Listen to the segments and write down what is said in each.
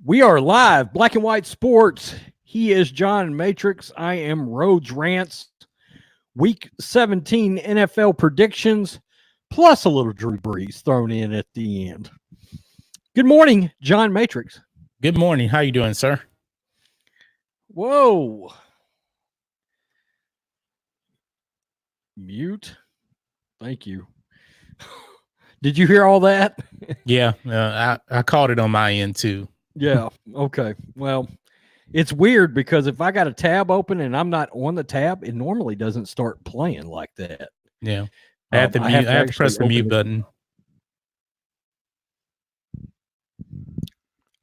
We are live, Black and White Sports. He is John Matrix. I am Rhodes Rants. Week 17 NFL predictions, plus a little Drew Brees thrown in at the end. Good morning, John Matrix. Good morning. How you doing, sir? Whoa. Mute. Thank you. Did you hear all that? Yeah, I caught it on my end too. Yeah. Okay. Well, it's weird because if I got a tab open and I'm not on the tab, it normally doesn't start playing like that. Yeah. I have to press the mute button.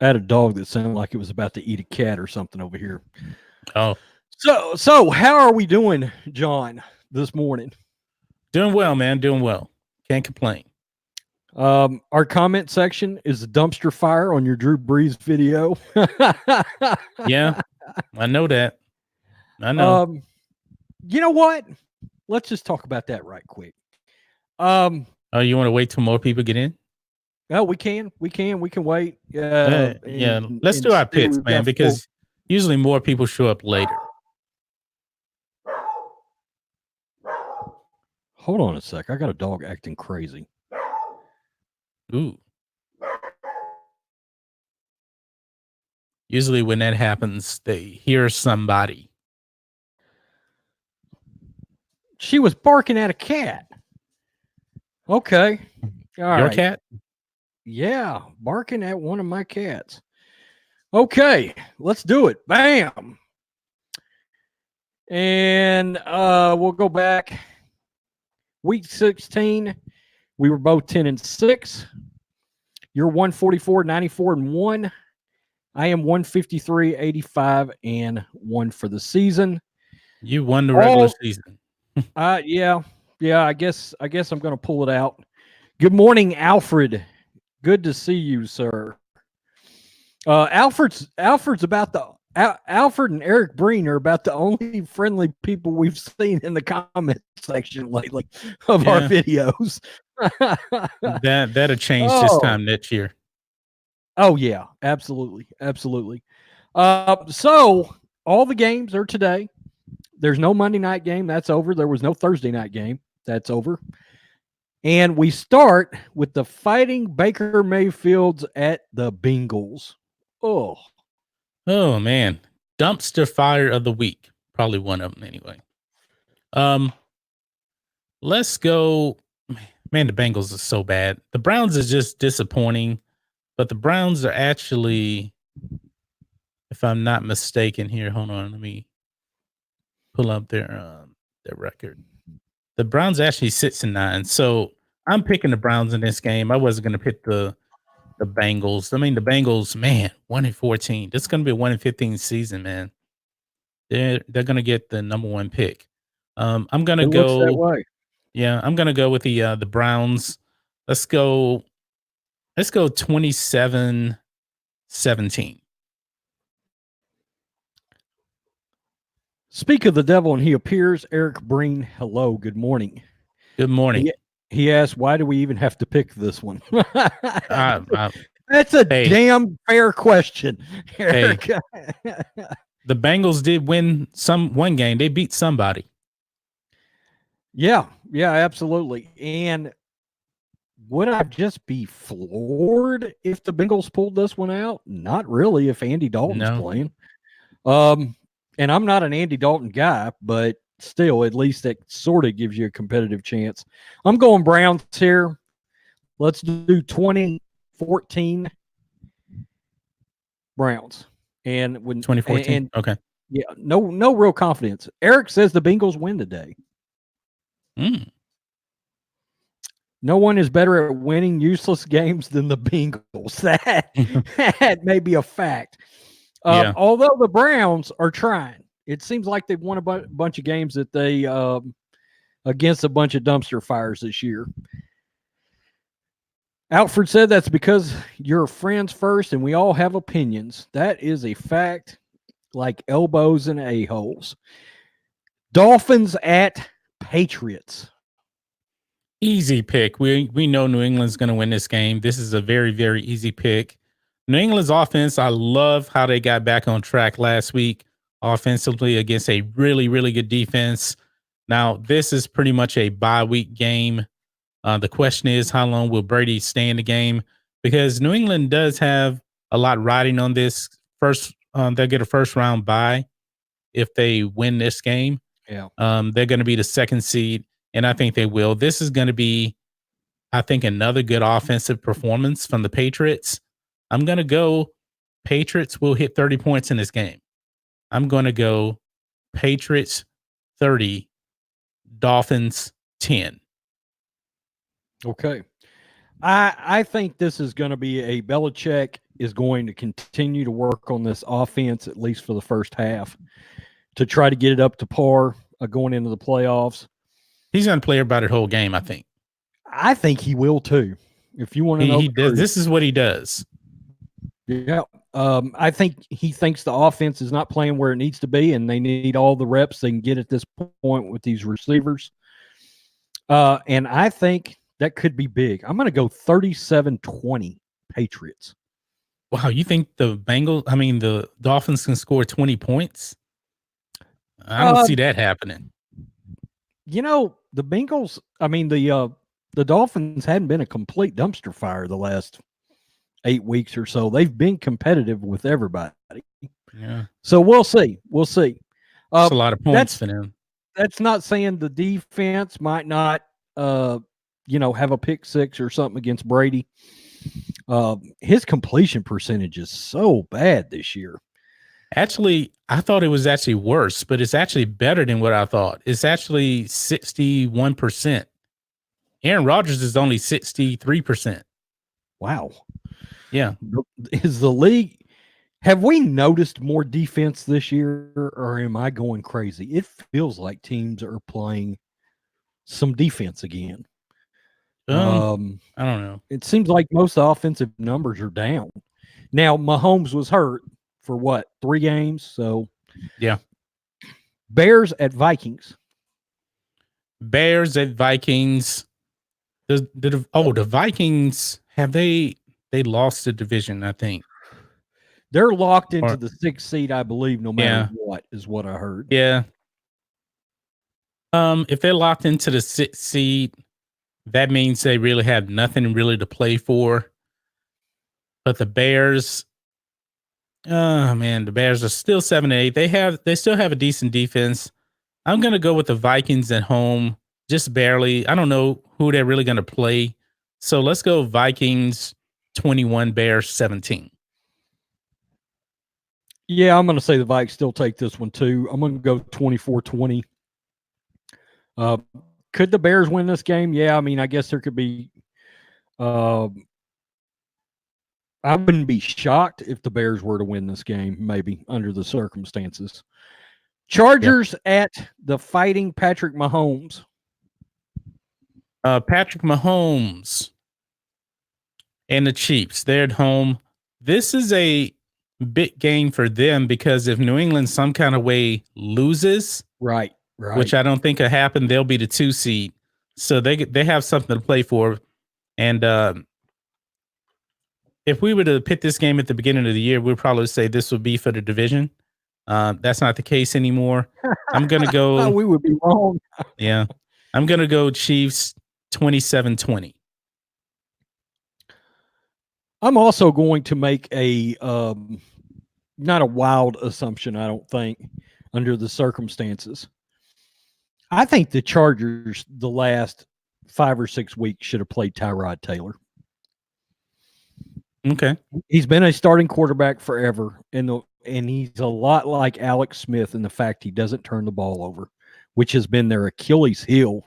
I had a dog that sounded like it was about to eat a cat or something over here. Oh. So how are we doing, John, this morning? Doing well, man. Doing well. Can't complain. Our comment section is a dumpster fire on your Drew Brees video. Yeah, I know that. I know. You know what? Let's just talk about that right quick. Oh, you want to wait till more people get in? No, we can wait. Yeah, let's do our picks, man, because usually more people show up later. Hold on a sec. I got a dog acting crazy. Ooh. Usually when that happens, they hear somebody. She was barking at a cat. Okay. All Your right. cat? Yeah, barking at one of my cats. Okay, let's do it. Bam. And we'll go back. Week 16, we were both 10-6. You're 144, 94, and 1. I am 153, 85, and 1 for the season. You won the regular season. Yeah. I guess I'm gonna pull it out. Good morning, Alfred. Good to see you, sir. Alfred's about the Alfred and Eric Breen are about the only friendly people we've seen in the comment section lately of our videos. That'll change this time next year. Oh yeah, absolutely. So all the games are today. There's no Monday night game. That's over. There was no Thursday night game. That's over. And we start with the Fighting Baker Mayfields at the Bengals. Oh, man. Dumpster fire of the week. Probably one of them anyway. Let's go. Man, the Bengals are so bad. The Browns is just disappointing, but the Browns are actually, if I'm not mistaken here, hold on, let me pull up their record. The Browns actually 6-9. So I'm picking the Browns in this game. I wasn't going to pick the Bengals. I mean, the Bengals, man, 1-14. This is going to be a 1-15 season, man. They're going to get the number one pick. I'm going to go that way. Yeah, I'm going to go with the Browns. Let's go 27-17. Speak of the devil and he appears. Eric Breen, hello, good morning. Good morning. He asked, why do we even have to pick this one? That's a damn fair question, Eric. Hey, the Bengals did win one game. They beat somebody. Yeah, absolutely. And would I just be floored if the Bengals pulled this one out? Not really, if Andy Dalton's playing. And I'm not an Andy Dalton guy, but still, at least that sort of gives you a competitive chance. I'm going Browns here. Let's do 2014 Browns. And when 2014, okay. Yeah, no real confidence. Eric says the Bengals win today. No one is better at winning useless games than the Bengals. That may be a fact. Although the Browns are trying, it seems like they've won a bunch of games that they against a bunch of dumpster fires this year. Alfred said that's because you're friends first and we all have opinions. That is a fact, like elbows and a-holes. Dolphins at Patriots. Easy pick. We know New England's going to win this game. This is a very, very easy pick. New England's offense, I love how they got back on track last week offensively against a really, really good defense. Now, this is pretty much a bye week game. The question is, how long will Brady stay in the game? Because New England does have a lot riding on this. First, they'll get a first round bye if they win this game. Yeah. They're going to be the second seed, and I think they will. This is going to be, I think, another good offensive performance from the Patriots. I'm going to go Patriots will hit 30 points in this game. I'm going to go Patriots 30, Dolphins 10. Okay. I think this is going to be a Belichick is going to continue to work on this offense, at least for the first half, to try to get it up to par going into the playoffs. He's going to play about the whole game, I think. I think he will too. If you want to know, he does. This is what he does. Yeah. I think he thinks the offense is not playing where it needs to be, and they need all the reps they can get at this point with these receivers. And I think that could be big. I'm going to go 37-20 Patriots. Wow, you think the Dolphins can score 20 points? I don't see that happening. You know, the Bengals, the Dolphins hadn't been a complete dumpster fire the last 8 weeks or so. They've been competitive with everybody. Yeah. So we'll see. We'll see. That's a lot of points for them. That's not saying the defense might not, have a pick six or something against Brady. His completion percentage is so bad this year. Actually, I thought it was actually worse, but it's actually better than what I thought. It's actually 61%. Aaron Rodgers is only 63%. Wow. Yeah. Is the league, have we noticed more defense this year, or am I going crazy? It feels like teams are playing some defense again. I don't know. It seems like most offensive numbers are down. Now, Mahomes was hurt for what, 3 games? So, yeah. Bears at Vikings. Bears at Vikings. The Vikings, have they lost the division, I think. They're locked into the 6th seed, I believe, no matter what, is what I heard. Yeah. If they're locked into the 6th seed, that means they really have nothing really to play for. But the Bears, the Bears are still 7-8. They still have a decent defense. I'm gonna go with the Vikings at home, just barely. I don't know who they're really gonna play. So let's go Vikings 21, Bears 17. Yeah, I'm going to say the Vikes still take this one too. I'm going to go 24-20. Could the Bears win this game? Yeah, I guess there could be. I wouldn't be shocked if the Bears were to win this game, maybe under the circumstances. Chargers at the Fighting Patrick Mahomes. Patrick Mahomes and the Chiefs. They're at home. This is a big game for them because if New England some kind of way loses, right, which I don't think will happen, they'll be the 2 seed. So they have something to play for. And if we were to pick this game at the beginning of the year, we'd probably say this would be for the division. That's not the case anymore. I'm going to go. We would be wrong. Yeah. I'm going to go Chiefs 27-20. I'm also going to make a not a wild assumption, I don't think, under the circumstances. I think the Chargers the last 5 or 6 weeks should have played Tyrod Taylor. Okay. He's been a starting quarterback forever, and he's a lot like Alex Smith in the fact he doesn't turn the ball over, which has been their Achilles heel,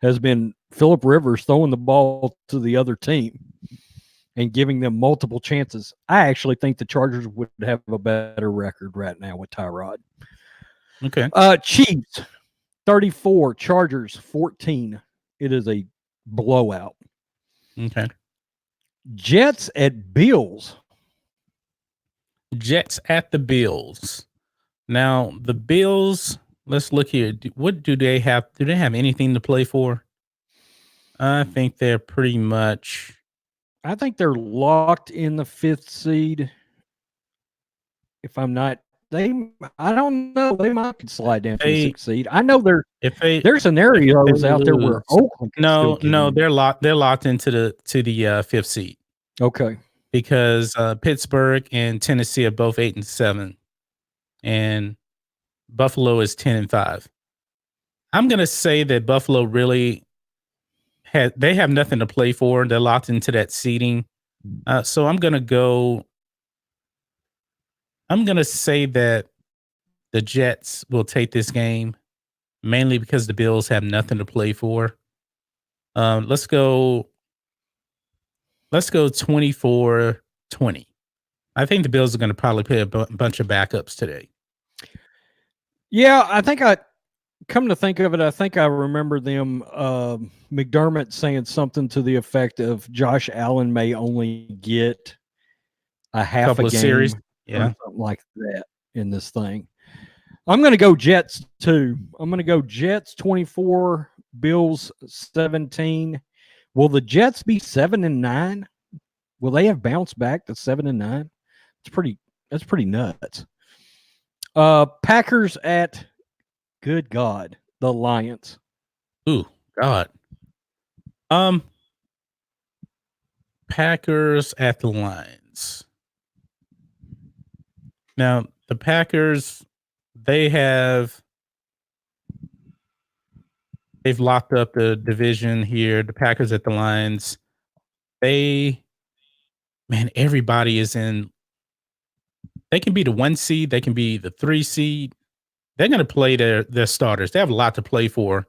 has been Phillip Rivers throwing the ball to the other team and giving them multiple chances. I actually think the Chargers would have a better record right now with Tyrod. Okay. Chiefs, 34, Chargers, 14. It is a blowout. Okay. Jets at Bills. Jets at the Bills. Now, the Bills, let's look here. What do they have? Do they have anything to play for? I think they're pretty much. I think they're locked in the 5th seed. If I'm not, I don't know. They might slide down to the 6th seed. I know there's scenarios out there where Oakland can still get in. They're locked into the 5th seed. Okay. Because Pittsburgh and Tennessee are both 8-7, and Buffalo is 10-5. I'm gonna say that Buffalo really they have nothing to play for. They're locked into that seeding. So I'm gonna say that the Jets will take this game, mainly because the Bills have nothing to play for. Let's go 24-20. I think the Bills are going to probably play a bunch of backups today. Yeah, I think come to think of it, I think I remember them, McDermott saying something to the effect of Josh Allen may only get a half a game series, or something like that in this thing. I'm going to go Jets too. I'm going to go Jets 24, Bills 17. Will the Jets be 7-9? Will they have bounced back to 7-9? That's pretty nuts. Packers at, good God, the Lions. Ooh, God. Packers at the Lions. Now, the Packers, they've locked up the division here. The Packers at the Lions. Everybody is in. They can be the 1 seed. They can be the 3 seed. They're going to play their starters. They have a lot to play for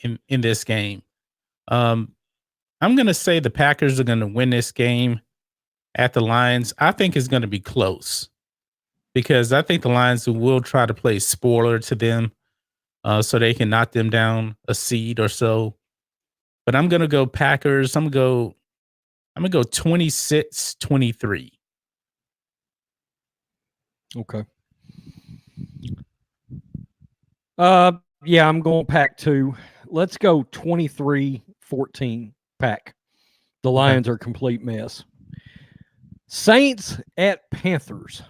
in this game. I'm going to say the Packers are going to win this game at the Lions. I think it's going to be close because I think the Lions will try to play spoiler to them so they can knock them down a seed or so. But I'm going to go Packers. I'm going to go 26-23. Okay. Yeah, I'm going Pack 2. Let's go 23-14 Pack. The Lions are a complete mess. Saints at Panthers.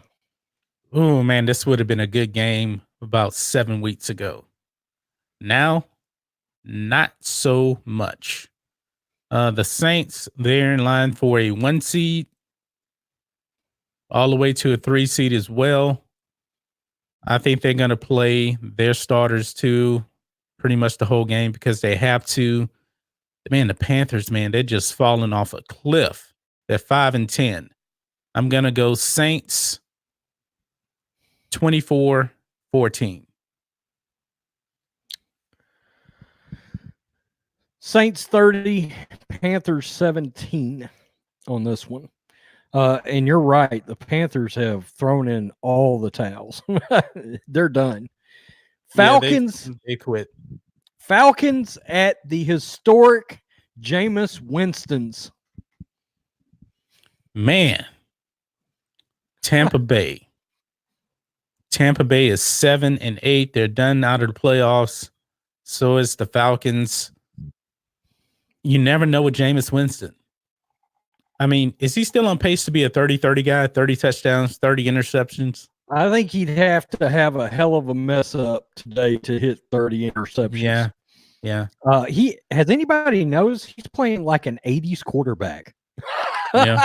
Oh, man, this would have been a good game about 7 weeks ago. Now, not so much. The Saints, they're in line for a 1 seed, all the way to a 3 seed as well. I think they're going to play their starters too, pretty much the whole game because they have to. Man, the Panthers, man, they're just falling off a cliff. They're 5-10. I'm going to go Saints 24-14. Saints 30, Panthers 17 on this one. And you're right. The Panthers have thrown in all the towels. They're done. Falcons. Yeah, they quit. Falcons at the historic Jameis Winston's. Man. Tampa Bay. Tampa Bay is 7-8. They're done out of the playoffs. So is the Falcons. You never know with Jameis Winston. I mean, is he still on pace to be a 30-30 guy, 30 touchdowns, 30 interceptions? I think he'd have to have a hell of a mess up today to hit 30 interceptions. Yeah. Has anybody noticed he's playing like an 80s quarterback? Yeah.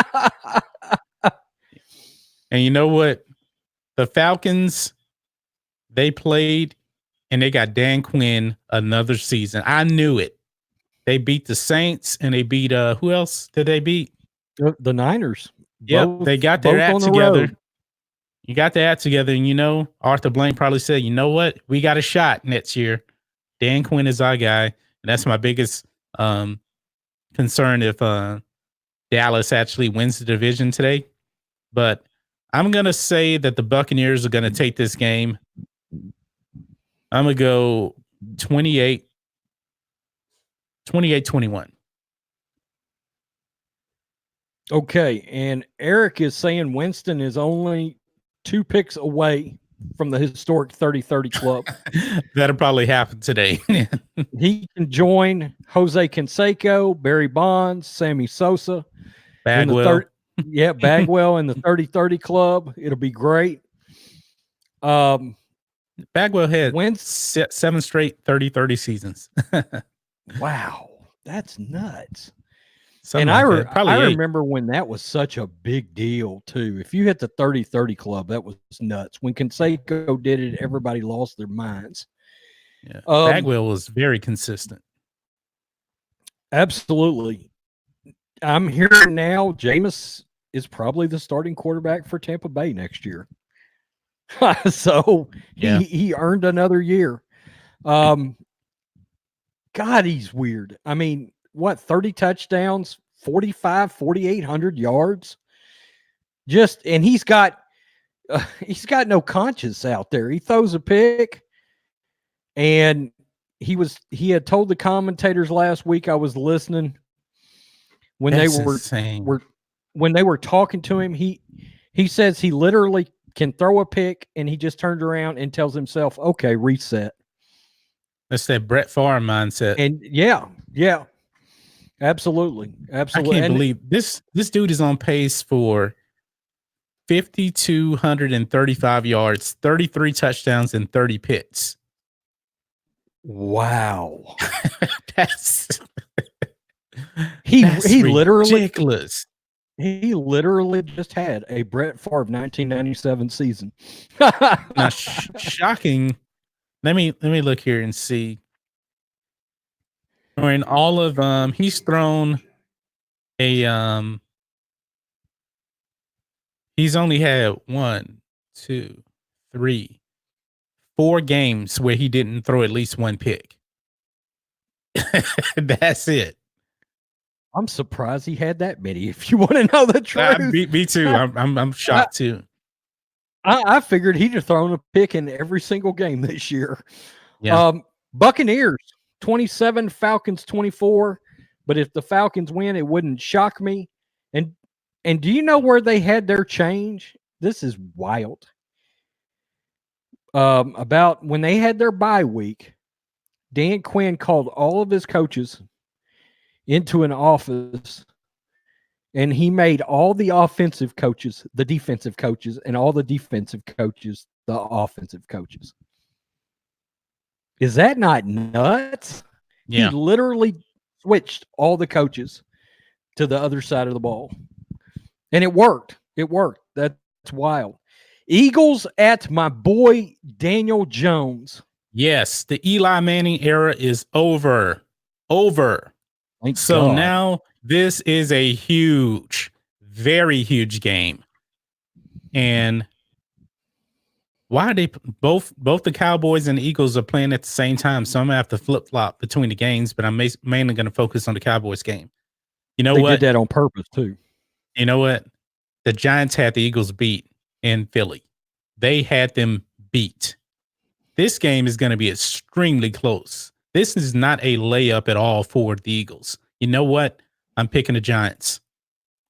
And you know what? The Falcons, they played and they got Dan Quinn another season. I knew it. They beat the Saints and they beat who else did they beat? The Niners. Yep, they got their act together. You got the act together, and Arthur Blank probably said, "You know what? We got a shot next year. Dan Quinn is our guy," and that's my biggest concern if Dallas actually wins the division today. But I'm gonna say that the Buccaneers are gonna take this game. I'm gonna go 28-21. Okay, and Eric is saying Winston is only 2 picks away from the historic 30-30 club. That'll probably happen today. He can join Jose Canseco, Barry Bonds, Sammy Sosa, Bagwell. Bagwell in the 30-30 club. It'll be great. Bagwell had 7 straight 30-30 seasons. Wow, that's nuts. Something and I remember when that was such a big deal too. If you hit the 30-30 club, that was nuts. When Canseco did it, everybody lost their minds. Yeah. Bagwell was very consistent. Absolutely. I'm hearing now Jameis is probably the starting quarterback for Tampa Bay next year. So he earned another year. God, he's weird. I mean, what, 30 touchdowns, 4,800 yards? And he's got no conscience out there. He throws a pick, and he had told the commentators last week, I was listening, when they were talking to him, he says he literally can throw a pick, and he just turns around and tells himself, okay, reset. That's that Brett Favre mindset. And yeah, absolutely. I can't believe this dude is on pace for 5,235 yards, 33 touchdowns, and 30 picks. Wow. That's literally ridiculous. He literally just had a Brett Favre 1997 season. Now, shocking. Let me look here and see. Or in all of he's thrown a he's only had 1, 2, 3, 4 games where he didn't throw at least one pick. That's it. I'm surprised he had that many. If you want to know the truth, me too. I'm shocked too. I figured he'd have thrown a pick in every single game this year. Yeah. Buccaneers 27, Falcons 24. But if the Falcons win, it wouldn't shock me. And do you know where they had their change? This is wild. About when they had their bye week, Dan Quinn called all of his coaches into an office, and he made all the offensive coaches the defensive coaches, and all the defensive coaches the offensive coaches. Is that not nuts? Yeah. He literally switched all the coaches to the other side of the ball, and it worked. That's wild. Eagles at my boy Daniel Jones. Yes, the Eli Manning era is over. Thank so God. Now this is a huge, very huge game. And why are they both the Cowboys and the Eagles are playing at the same time? So I'm gonna have to flip flop between the games, but I'm mainly gonna focus on the Cowboys game. You know what? They did that on purpose too. You know what? The Giants had the Eagles beat in Philly. They had them beat. This game is going to be extremely close. This is not a layup at all for the Eagles. You know what? I'm picking the Giants.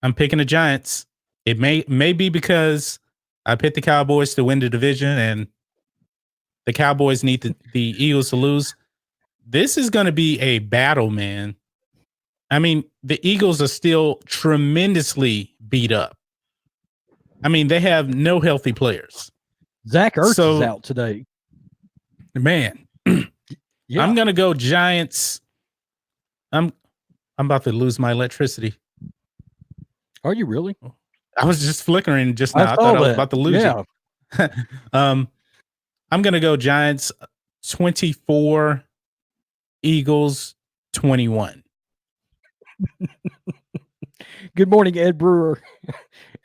It may be because I picked the Cowboys to win the division and the Cowboys need the Eagles to lose. This is going to be a battle, man. I mean, the Eagles are still tremendously beat up. I mean, they have no healthy players. Zach Ertz is out today. Man, yeah. I'm gonna go Giants. I'm about to lose my electricity. Are you really? I was just flickering just now. I thought I was about to lose it. I'm gonna go Giants 24, Eagles 21. Good morning, Ed Brewer.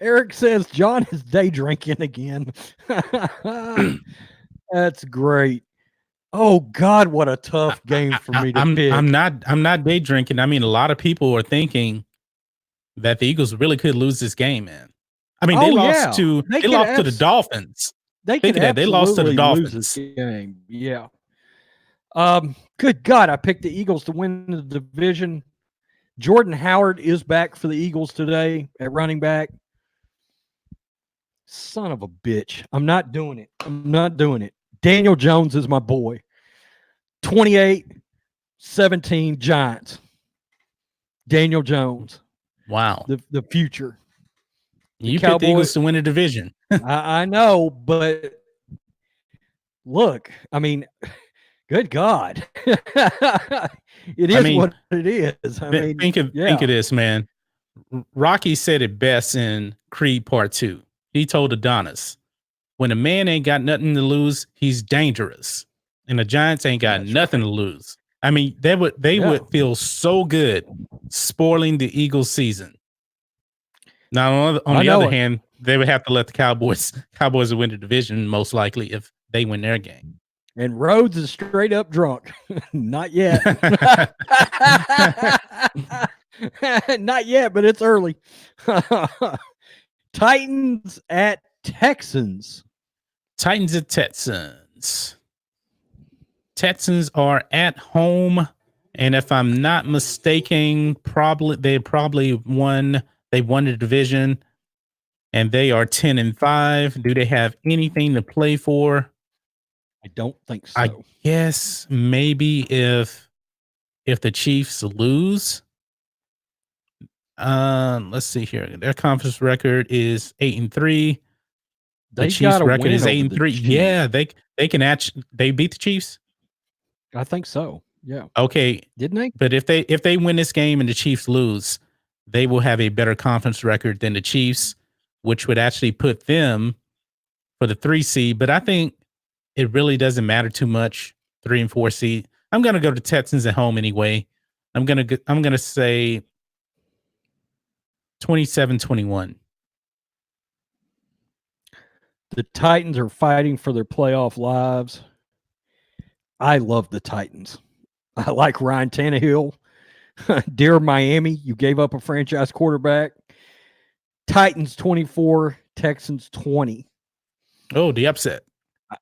Eric says John is day drinking again. That's great. Oh God, what a tough game for me to pick. I'm not day drinking. I mean, a lot of people are thinking that the Eagles really could lose this game, man. I mean, they lost to the Dolphins. They lost to the Dolphins. Lose this game. Yeah. Good God, I picked the Eagles to win the division. Jordan Howard is back for the Eagles today at running back. Son of a bitch. I'm not doing it. Daniel Jones is my boy. 28-17 Giants. Daniel Jones. Wow. the future. You picked the Eagles to win a division. I know, but look, I mean, good God. It is what it is. I mean, think of this, man. Rocky said it best in Creed Part 2. He told Adonis, when a man ain't got nothing to lose, he's dangerous. And the Giants ain't got nothing to lose. I mean, they would feel so good spoiling the Eagles season. Now, on the other hand, they would have to let the Cowboys win the division, most likely, if they win their game. And Rhodes is straight up drunk. Not yet. Not yet, but it's early. Titans at Texans. Titans at Texans. Texans are at home, and if I'm not mistaken, they won the division, and they are 10-5. Do they have anything to play for? I don't think so. I guess maybe if the Chiefs lose. Let's see here. Their conference record is 8-3. The Chiefs' record is 8-3. Yeah, they can actually beat the Chiefs. I think so. Yeah. Okay. Didn't they? But if they win this game and the Chiefs lose, they will have a better conference record than the Chiefs, which would actually put them for the 3 seed. But I think it really doesn't matter too much. 3 and 4 seed. I'm gonna go to Texans at home anyway. I'm gonna say 27-21. The Titans are fighting for their playoff lives. I love the Titans. I like Ryan Tannehill. Dear Miami, you gave up a franchise quarterback. Titans 24, Texans 20. Oh, the upset.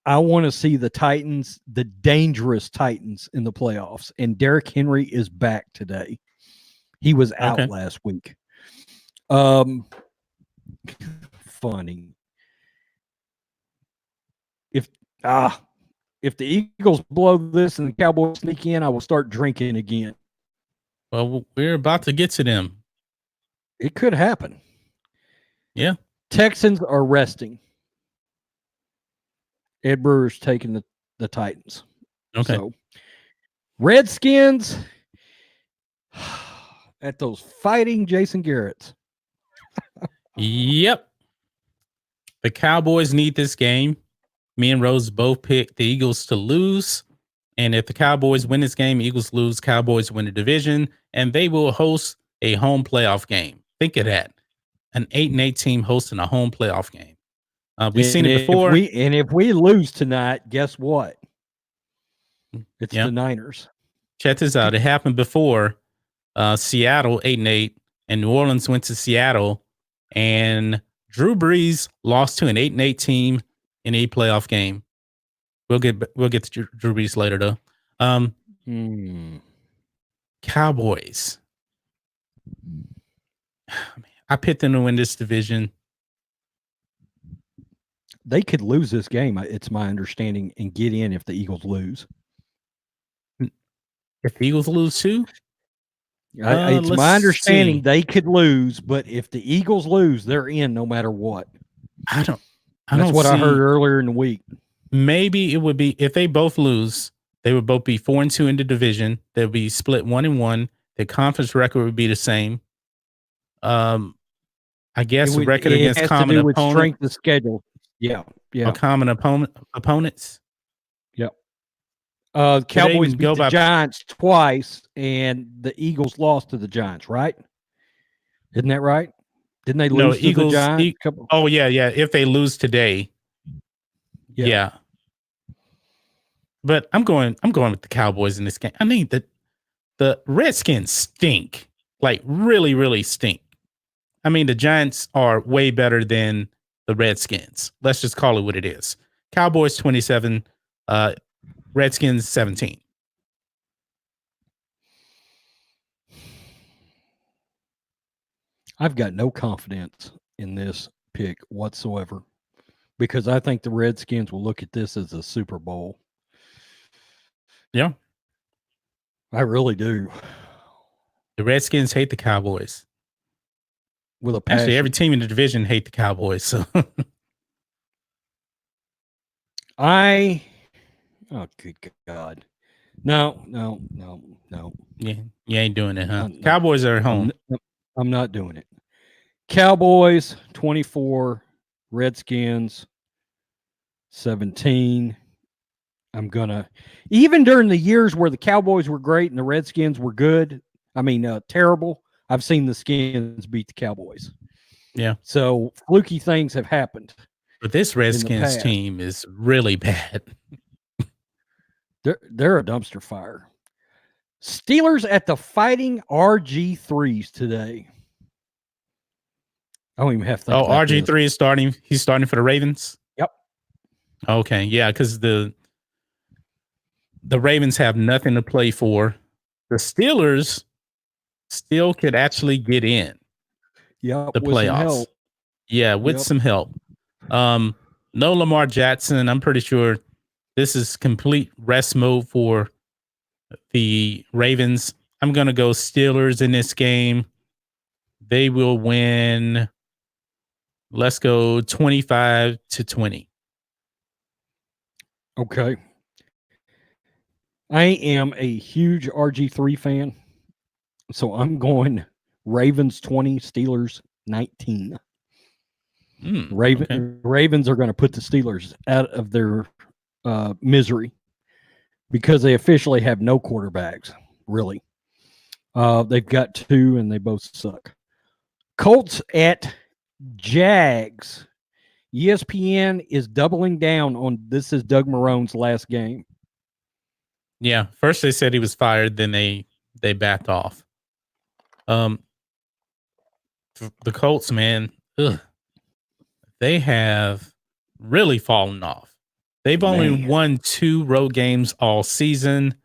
I want to see the Titans, the dangerous Titans in the playoffs. And Derrick Henry is back today. He was out last week. Funny. If the Eagles blow this and the Cowboys sneak in, I will start drinking again. Well, we're about to get to them. It could happen. Yeah. Texans are resting. Ed Brewer's taking the Titans. Okay. So, Redskins at those fighting Jason Garretts. Yep. The Cowboys need this game. Me and Rose both picked the Eagles to lose. And if the Cowboys win this game, Eagles lose, Cowboys win the division, and they will host a home playoff game. Think of that. An 8-8 team hosting a home playoff game. We've seen it before. If we lose tonight, guess what? It's the Niners. Check this out. It happened before. Seattle 8-8, and New Orleans went to Seattle, and Drew Brees lost to an 8-8 team in a playoff game. We'll get to Drew Brees later, though. Cowboys. I picked them to win this division. They could lose this game, it's my understanding, and get in if the Eagles lose. If the Eagles lose too? It's my understanding they could lose, but if the Eagles lose, they're in no matter what. That's what I heard earlier in the week. Maybe it would be if they both lose, they would both be 4-2 in the division. They'll be split 1-1. The conference record would be the same. I guess the record against common opponents. Strength of schedule. Yeah. Common opponents. Yep. Cowboys beat the Giants twice, and the Eagles lost to the Giants, right? Isn't that right? Didn't they lose to the Giants? Yeah. If they lose today, yeah. But I'm going with the Cowboys in this game. I mean, the Redskins stink, like really, really stink. I mean, the Giants are way better than the Redskins. Let's just call it what it is. Cowboys 27, Redskins 17. I've got no confidence in this pick whatsoever because I think the Redskins will look at this as a Super Bowl. Yeah. I really do. The Redskins hate the Cowboys. with a passion. Actually, every team in the division hate the Cowboys. So oh, good God. No. yeah, you ain't doing it, huh? No. Cowboys are at home. I'm not doing it. Cowboys 24, Redskins 17. I'm gonna, even during the years where the Cowboys were great and the Redskins were good, terrible, I've seen the Skins beat the Cowboys. Yeah. So fluky things have happened. But this Redskins team is really bad. They're a dumpster fire. Steelers at the Fighting RG3s today. I don't even have to think about RG3 this. is starting. He's starting for the Ravens? Yep. Okay, yeah, because the Ravens have nothing to play for. The Steelers still could actually get in the playoffs. Yeah, with some help. No Lamar Jackson. I'm pretty sure this is complete rest mode for the Ravens. I'm going to go Steelers in this game. They will win. Let's go 25-20. Okay. I am a huge RG3 fan, so I'm going Ravens 20, Steelers 19. Ravens are going to put the Steelers out of their misery because they officially have no quarterbacks, really. They've got two, and they both suck. Colts at Jags. ESPN is doubling down on this is Doug Marrone's last game. Yeah, first they said he was fired, then they backed off. The Colts, man, they have really fallen off. They've only won 2 road games all season.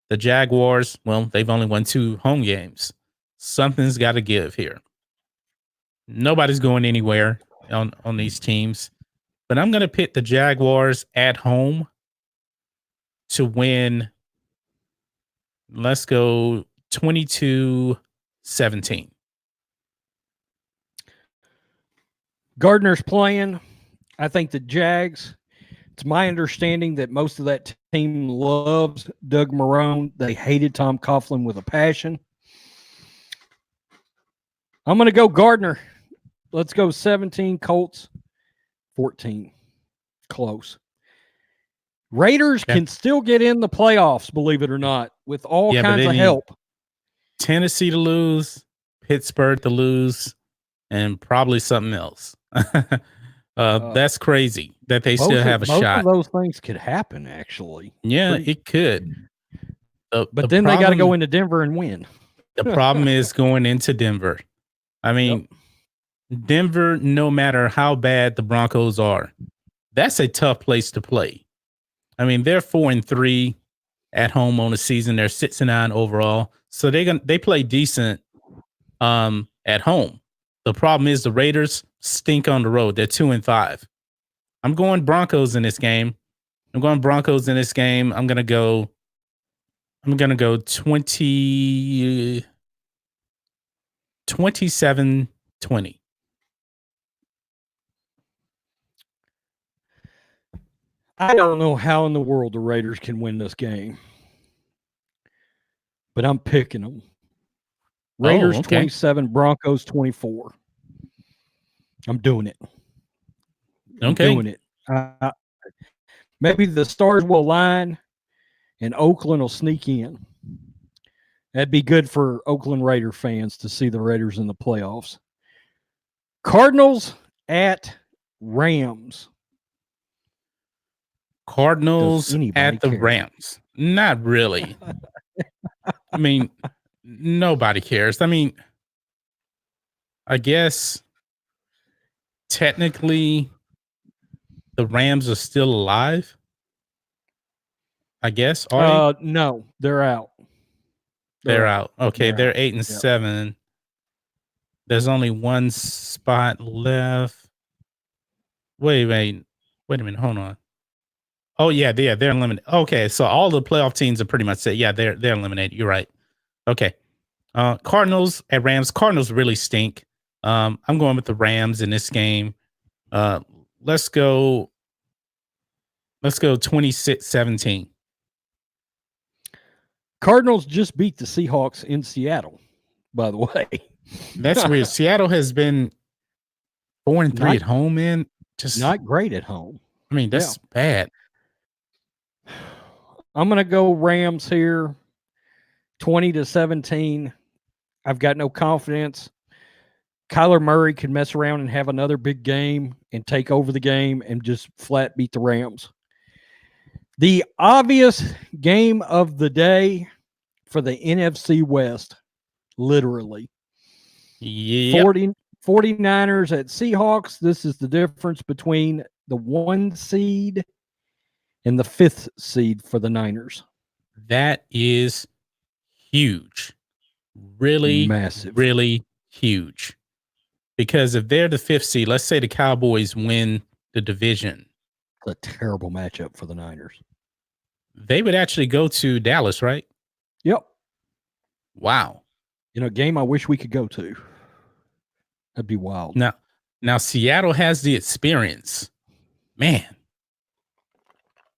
The Jaguars, well, they've only won 2 home games. Something's got to give here. Nobody's going anywhere on these teams. But I'm going to pick the Jaguars at home to win. Let's go 22-17. Gardner's playing. I think the Jags, it's my understanding that most of that team loves Doug Marrone. They hated Tom Coughlin with a passion. I'm going to go Gardner. Let's go 17, Colts 14. Close. Raiders can still get in the playoffs, believe it or not, with all kinds of help. Tennessee to lose, Pittsburgh to lose, and probably something else. That's crazy that they still have a shot. Both of those things could happen, actually. Yeah, it could. But then they got to go into Denver and win. The problem is going into Denver. I mean, Denver, no matter how bad the Broncos are, that's a tough place to play. I mean, they're 4-3 at home on the season. They're 6-9 overall, so they play decent at home. The problem is the Raiders stink on the road. They're 2-5. I'm going Broncos in this game. I'm gonna go 27-20. I don't know how in the world the Raiders can win this game, but I'm picking them. Raiders 27, Broncos 24. I'm doing it. I'm doing it. Maybe the stars will align and Oakland will sneak in. That'd be good for Oakland Raider fans to see the Raiders in the playoffs. Cardinals at Rams. Cardinals at the Rams. Not really. I mean, nobody cares. I mean, I guess technically the Rams are still alive. I guess. No, they're out. They're out. Okay, they're 8-7. Yep. There's only one spot left. Wait a minute. Hold on. Oh yeah, they're eliminated. Okay, so all the playoff teams are pretty much set. Yeah, they're eliminated. You're right. Okay. Cardinals at Rams. Cardinals really stink. I'm going with the Rams in this game. Let's go 26-17. Cardinals just beat the Seahawks in Seattle, by the way. That's weird. Seattle has been 4-3 at home, man. Just not great at home. I mean, that's bad. I'm going to go Rams here, 20-17. I've got no confidence. Kyler Murray could mess around and have another big game and take over the game and just flat beat the Rams. The obvious game of the day for the NFC West, literally. Yep. 49ers at Seahawks. This is the difference between the 1 seed and the 5th seed for the Niners. That is huge. Really massive. Really huge. Because if they're the 5th seed, let's say the Cowboys win the division. It's a terrible matchup for the Niners. They would actually go to Dallas, right? Yep. Wow. A game I wish we could go to. That'd be wild. Now Seattle has the experience. Man,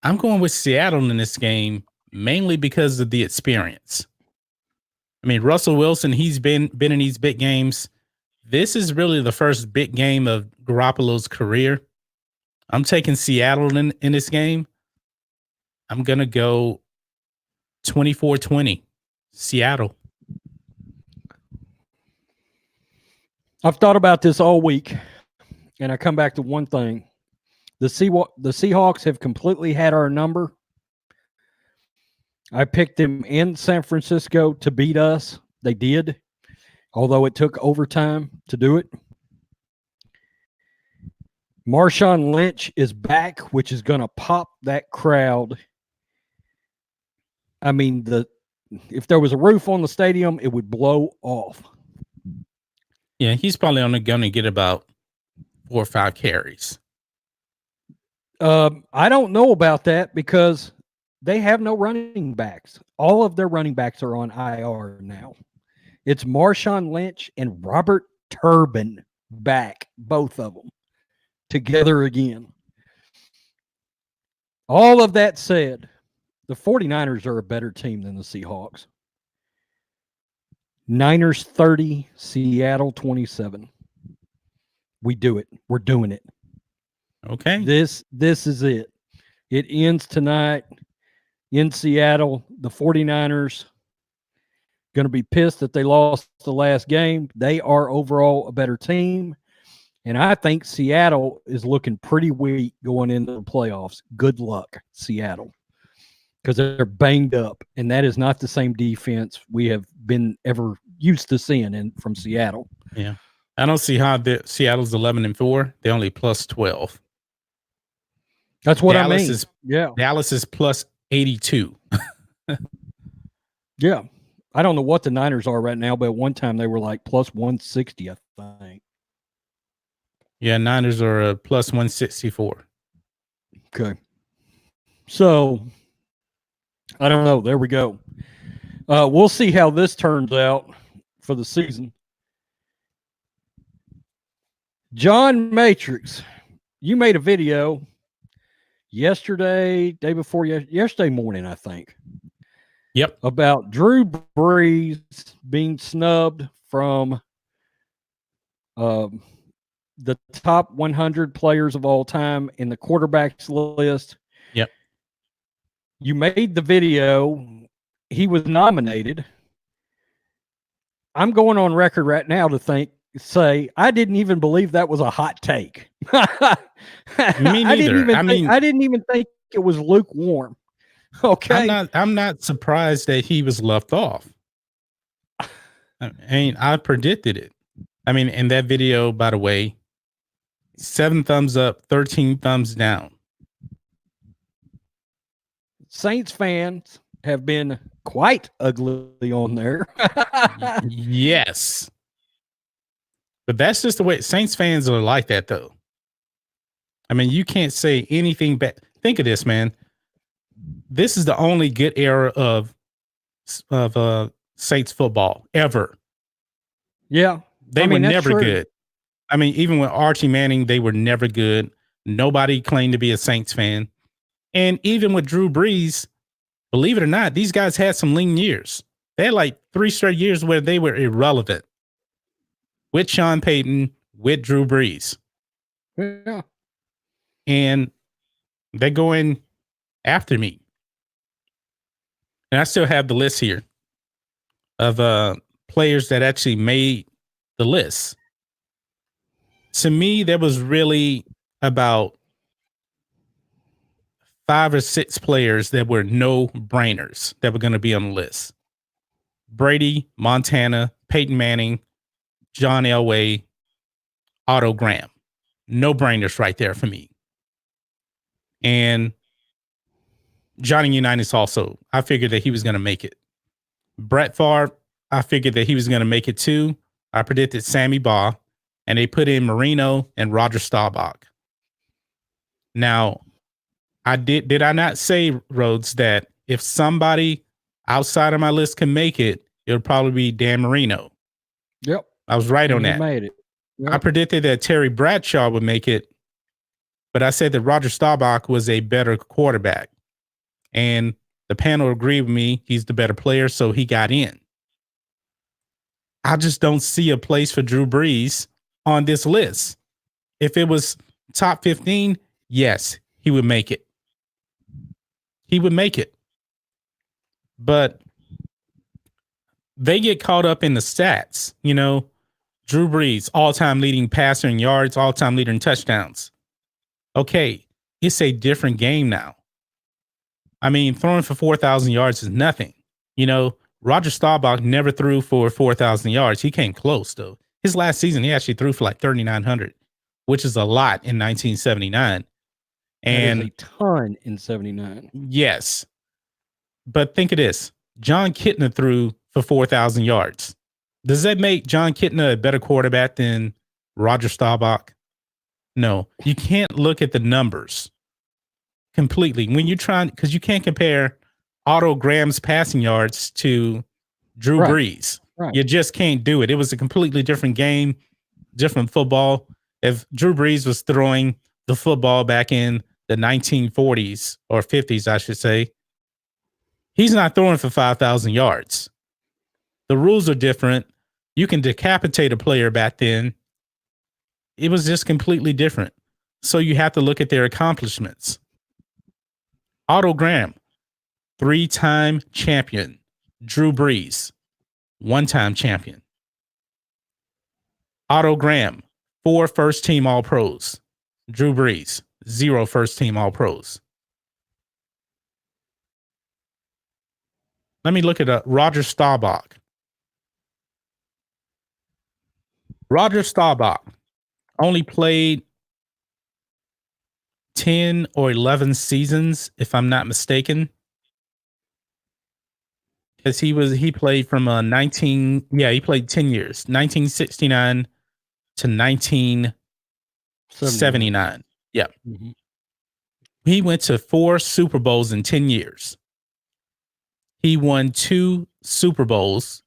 I'm going with Seattle in this game mainly because of the experience. I mean, Russell Wilson, he's been in these big games. This is really the first big game of Garoppolo's career. I'm taking Seattle in this game. I'm going to go 24-20, Seattle. I've thought about this all week, and I come back to one thing. The Seahawks have completely had our number. I picked them in San Francisco to beat us. They did, although it took overtime to do it. Marshawn Lynch is back, which is going to pop that crowd. I mean, if there was a roof on the stadium, it would blow off. Yeah, he's probably only going to get about 4 or 5 carries. I don't know about that because they have no running backs. All of their running backs are on IR now. It's Marshawn Lynch and Robert Turbin back, both of them, together again. All of that said, the 49ers are a better team than the Seahawks. Niners 30, Seattle 27. We do it. We're doing it. Okay. This is it. It ends tonight in Seattle. The 49ers going to be pissed that they lost the last game. They are overall a better team. And I think Seattle is looking pretty weak going into the playoffs. Good luck, Seattle. Because they're banged up, and that is not the same defense we have been ever used to seeing from Seattle. Yeah, I don't see how Seattle's 11-4. They're only plus 12. That's what Dallas I mean. Dallas is plus 82. Yeah, I don't know what the Niners are right now, but at one time they were like plus 160, I think. Yeah, Niners are plus 164. Okay, so. I don't know. There we go. We'll see how this turns out for the season. John Matrix, you made a video yesterday, day before yesterday morning, I think. Yep. About Drew Brees being snubbed from the top 100 players of all time in the quarterbacks list. Yep. You made the video. He was nominated. I'm going on record right now to say I didn't even believe that was a hot take. Me neither. I didn't even think it was lukewarm. Okay. I'm not surprised that he was left off. I mean, I predicted it. I mean, in that video, by the way, 7 thumbs up, 13 thumbs down. Saints fans have been quite ugly on there. Yes. But that's just the way Saints fans are like that, though. I mean, you can't say anything bad. Think of this, man. This is the only good era of Saints football ever. Yeah. They were never good. I mean, even with Archie Manning, they were never good. Nobody claimed to be a Saints fan. And even with Drew Brees, believe it or not, these guys had some lean years. They had like 3 straight years where they were irrelevant. With Sean Payton, with Drew Brees. Yeah. And they're going after me. And I still have the list here of players that actually made the list. To me, there was really about 5 or 6 players that were no-brainers that were going to be on the list. Brady, Montana, Peyton Manning, John Elway, Otto Graham. No-brainers right there for me. And Johnny Unitas also. I figured that he was going to make it. Brett Favre, I figured that he was going to make it too. I predicted Sammy Baugh, and they put in Marino and Roger Staubach. Now, did I not say, Rhodes, that if somebody outside of my list can make it, it would probably be Dan Marino. Yep. I was right on that. Made it. Yep. I predicted that Terry Bradshaw would make it, but I said that Roger Staubach was a better quarterback. And the panel agreed with me. He's the better player, so he got in. I just don't see a place for Drew Brees on this list. If it was top 15, yes, he would make it. He would make it. But they get caught up in the stats. You know, Drew Brees, all-time leading passer in yards, all-time leader in touchdowns. Okay, it's a different game now. I mean, throwing for 4,000 yards is nothing. You know, Roger Staubach never threw for 4,000 yards. He came close, though. His last season, he actually threw for like 3,900, which is a lot in 1979. And that is a ton in 79. Yes. But think of this. John Kitna threw for 4,000 yards. Does that make John Kitna a better quarterback than Roger Staubach? No. You can't look at the numbers completely. When you're trying, because you can't compare Otto Graham's passing yards to Drew Brees. Right. You just can't do it. It was a completely different game, different football. If Drew Brees was throwing the football back in the 1940s or 50s, I should say, he's not throwing for 5,000 yards. The rules are different. You can decapitate a player back then. It was just completely different. So you have to look at their accomplishments. Otto Graham, 3-time champion. Drew Brees, 1-time champion. Otto Graham, 4 first-team All-Pros. Drew Brees, 0 first-team All-Pros. Let me look at Roger Staubach. Roger Staubach only played 10 or 11 seasons, if I'm not mistaken. Because he played from he played 10 years, 1969 to 1979. Yeah. Mm-hmm. He went to 4 Super Bowls in 10 years. He won 2 Super Bowls,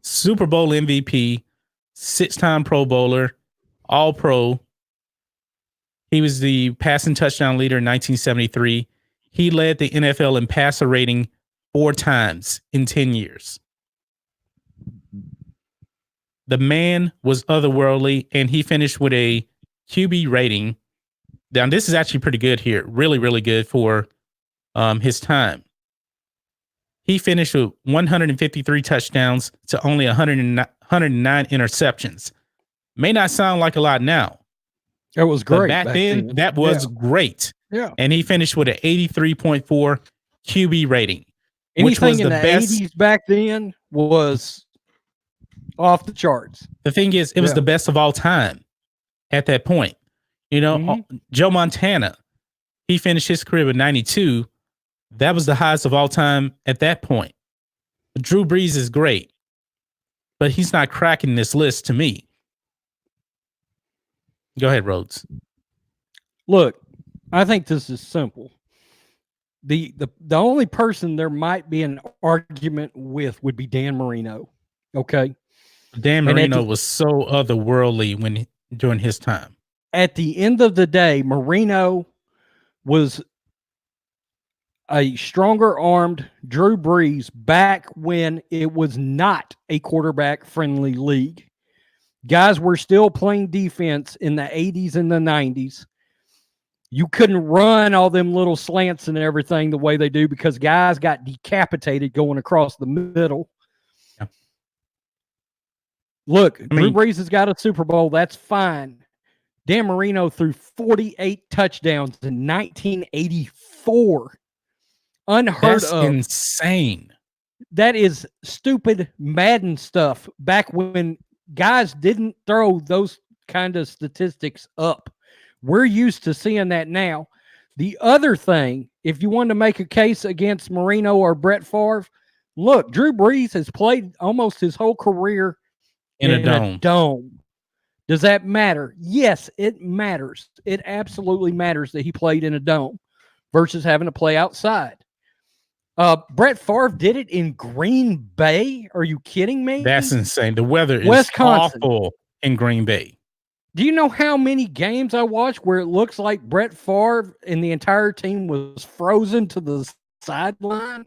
Super Bowl MVP, 6-time Pro Bowler, All-Pro. He was the passing touchdown leader in 1973. He led the NFL in passer rating 4 times in 10 years. The man was otherworldly, and he finished with a QB rating. Now, this is actually pretty good here. Really, really good for his time. He finished with 153 touchdowns to only 109 interceptions. May not sound like a lot now. It was great. But back then, that was great. Yeah. And he finished with an 83.4 QB rating. Anything in the 80s back then was off the charts. The thing is, it was the best of all time at that point. You know, Joe Montana, he finished his career with 92. That was the highest of all time at that point. Drew Brees is great, but he's not cracking this list to me. Go ahead, Rhodes. Look, I think this is simple. The only person there might be an argument with would be Dan Marino. Okay. Dan Marino was so otherworldly when during his time. At the end of the day, Marino was a stronger armed Drew Brees back when it was not a quarterback friendly league. Guys were still playing defense in the 80s and the 90s. You couldn't run all them little slants and everything the way they do because guys got decapitated going across the middle. Yeah. Look, Drew Brees has got a Super Bowl. That's fine. Dan Marino threw 48 touchdowns in 1984. Unheard of. Insane. That is stupid Madden stuff back when guys didn't throw those kind of statistics up. We're used to seeing that now. The other thing, if you want to make a case against Marino or Brett Favre, look, Drew Brees has played almost his whole career in a dome. Does that matter? Yes, it matters. It absolutely matters that he played in a dome versus having to play outside. Brett Favre did it in Green Bay. Are you kidding me? That's insane. The weather is awful in Green Bay. Do you know how many games I watched where it looks like Brett Favre and the entire team was frozen to the sideline?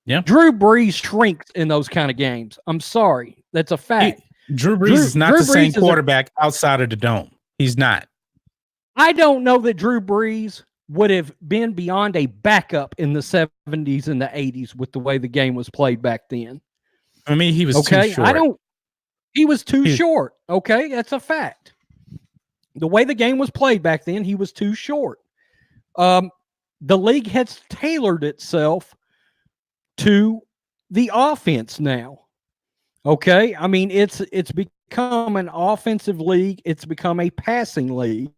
Yeah. Drew Brees shrinks in those kind of games. I'm sorry. That's a fact. Drew Brees is not the same quarterback outside of the dome. He's not. I don't know that Drew Brees would have been beyond a backup in the 70s and the 80s with the way the game was played back then. I mean, he was too short. He was too short. Okay, that's a fact. The way the game was played back then, he was too short. The league has tailored itself to the offense now. Okay, I mean it's become an offensive league. It's become a passing league.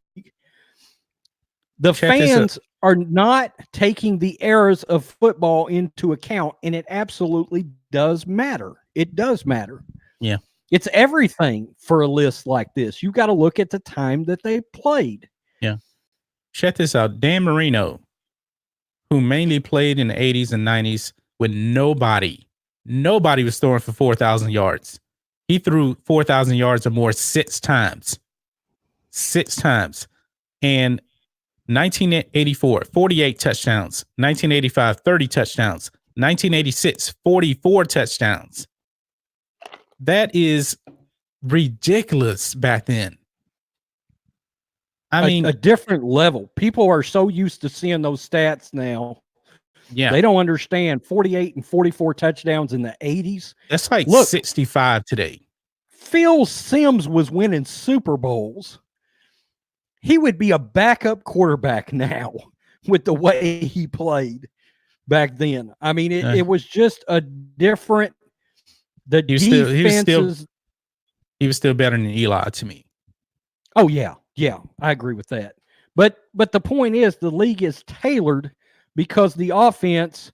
The fans are not taking the errors of football into account, and it absolutely does matter. It does matter. Yeah. It's everything for a list like this. You got to look at the time that they played. Yeah. Check this out. Dan Marino, who mainly played in the 80s and 90s with nobody was throwing for 4,000 yards. He threw 4,000 yards or more 6 times. 6 times. And 1984, 48 touchdowns. 1985, 30 touchdowns. 1986, 44 touchdowns. That is ridiculous back then. I mean, a different level. People are so used to seeing those stats now. Yeah. They don't understand 48 and 44 touchdowns in the 80s. That's like 65 today. Phil Simms was winning Super Bowls. He would be a backup quarterback now with the way he played back then. I mean, it was just a different. He was still better than Eli to me. Oh yeah, I agree with that. But the point is, the league is tailored because the offense.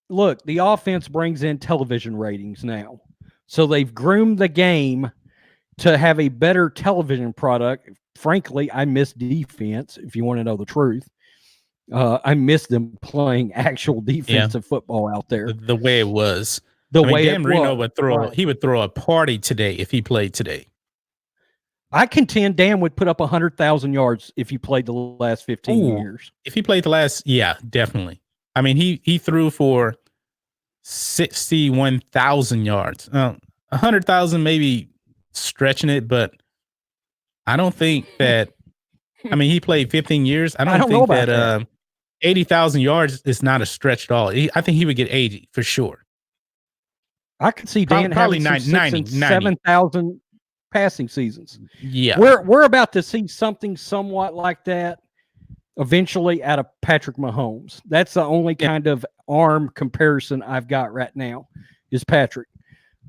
Look, the offense brings in television ratings now, so they've groomed the game to have a better television product. Frankly, I miss defense. If you want to know the truth. I miss them playing actual defensive football out there. The way it was. Dan Marino would throw a party today if he played today. I contend Dan would put up 100,000 yards if he played the last 15 years. If he played definitely. I mean, he threw for 61,000 yards. 100,000 maybe stretching it, but I don't think that. I mean, he played 15 years. I don't think that 80,000 yards is not a stretch at all. I think he would get 80 for sure. I could see Dan probably having 90, 7,000 passing seasons. Yeah, we're about to see something somewhat like that eventually out of Patrick Mahomes. That's the only kind of arm comparison I've got right now is Patrick.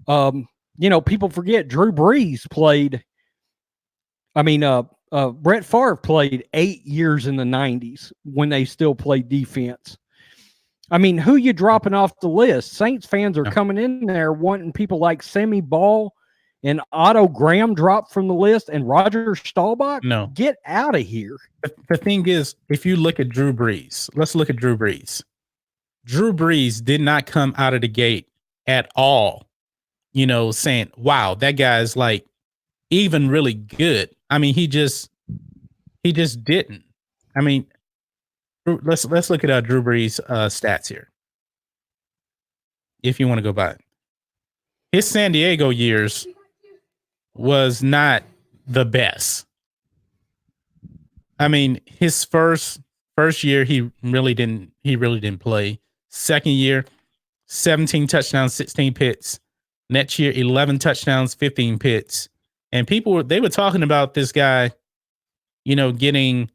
People forget Drew Brees played. I mean, Brett Favre played 8 years in the 90s when they still played defense. I mean, who you dropping off the list? Saints fans are coming in there wanting people like Sammy Ball and Otto Graham dropped from the list and Roger Staubach. No. Get out of here. The thing is, if you look at Drew Brees, let's look at Drew Brees. Drew Brees did not come out of the gate at all, saying, wow, that guy's like even really good. I mean, he just didn't. I mean, let's look at Drew Brees' stats here. If you want to go by it, his San Diego years was not the best. I mean, his first year he really didn't play. Second year, 17 touchdowns, 16 picks. Next year, 11 touchdowns, 15 picks. And they were talking about this guy, getting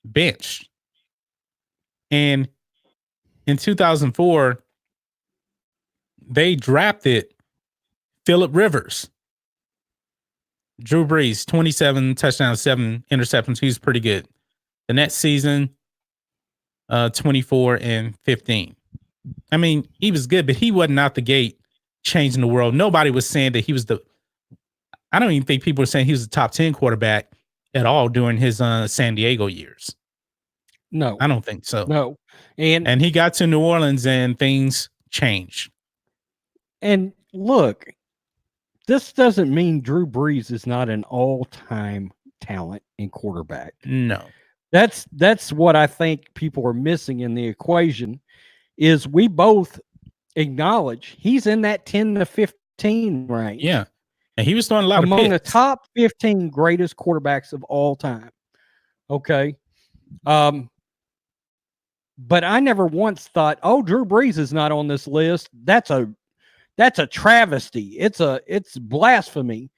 benched. And in 2004, they drafted Phillip Rivers. Drew Brees, 27 touchdowns, 7 interceptions. He's pretty good. The next season, 24 and 15. I mean, he was good, but he wasn't out the gate changing the world. Nobody was saying that he was I don't even think people were saying he was the top 10 quarterback at all during his San Diego years. No. I don't think so. No. And he got to New Orleans and things changed. And look, this doesn't mean Drew Brees is not an all-time talent in quarterback. No. That's what I think people are missing in the equation is we both acknowledge he's in that 10 to 15 range. Yeah. And he was throwing a lot among of the top 15 greatest quarterbacks of all time. Okay. But I never once thought, oh, Drew Brees is not on this list. That's a travesty. It's blasphemy.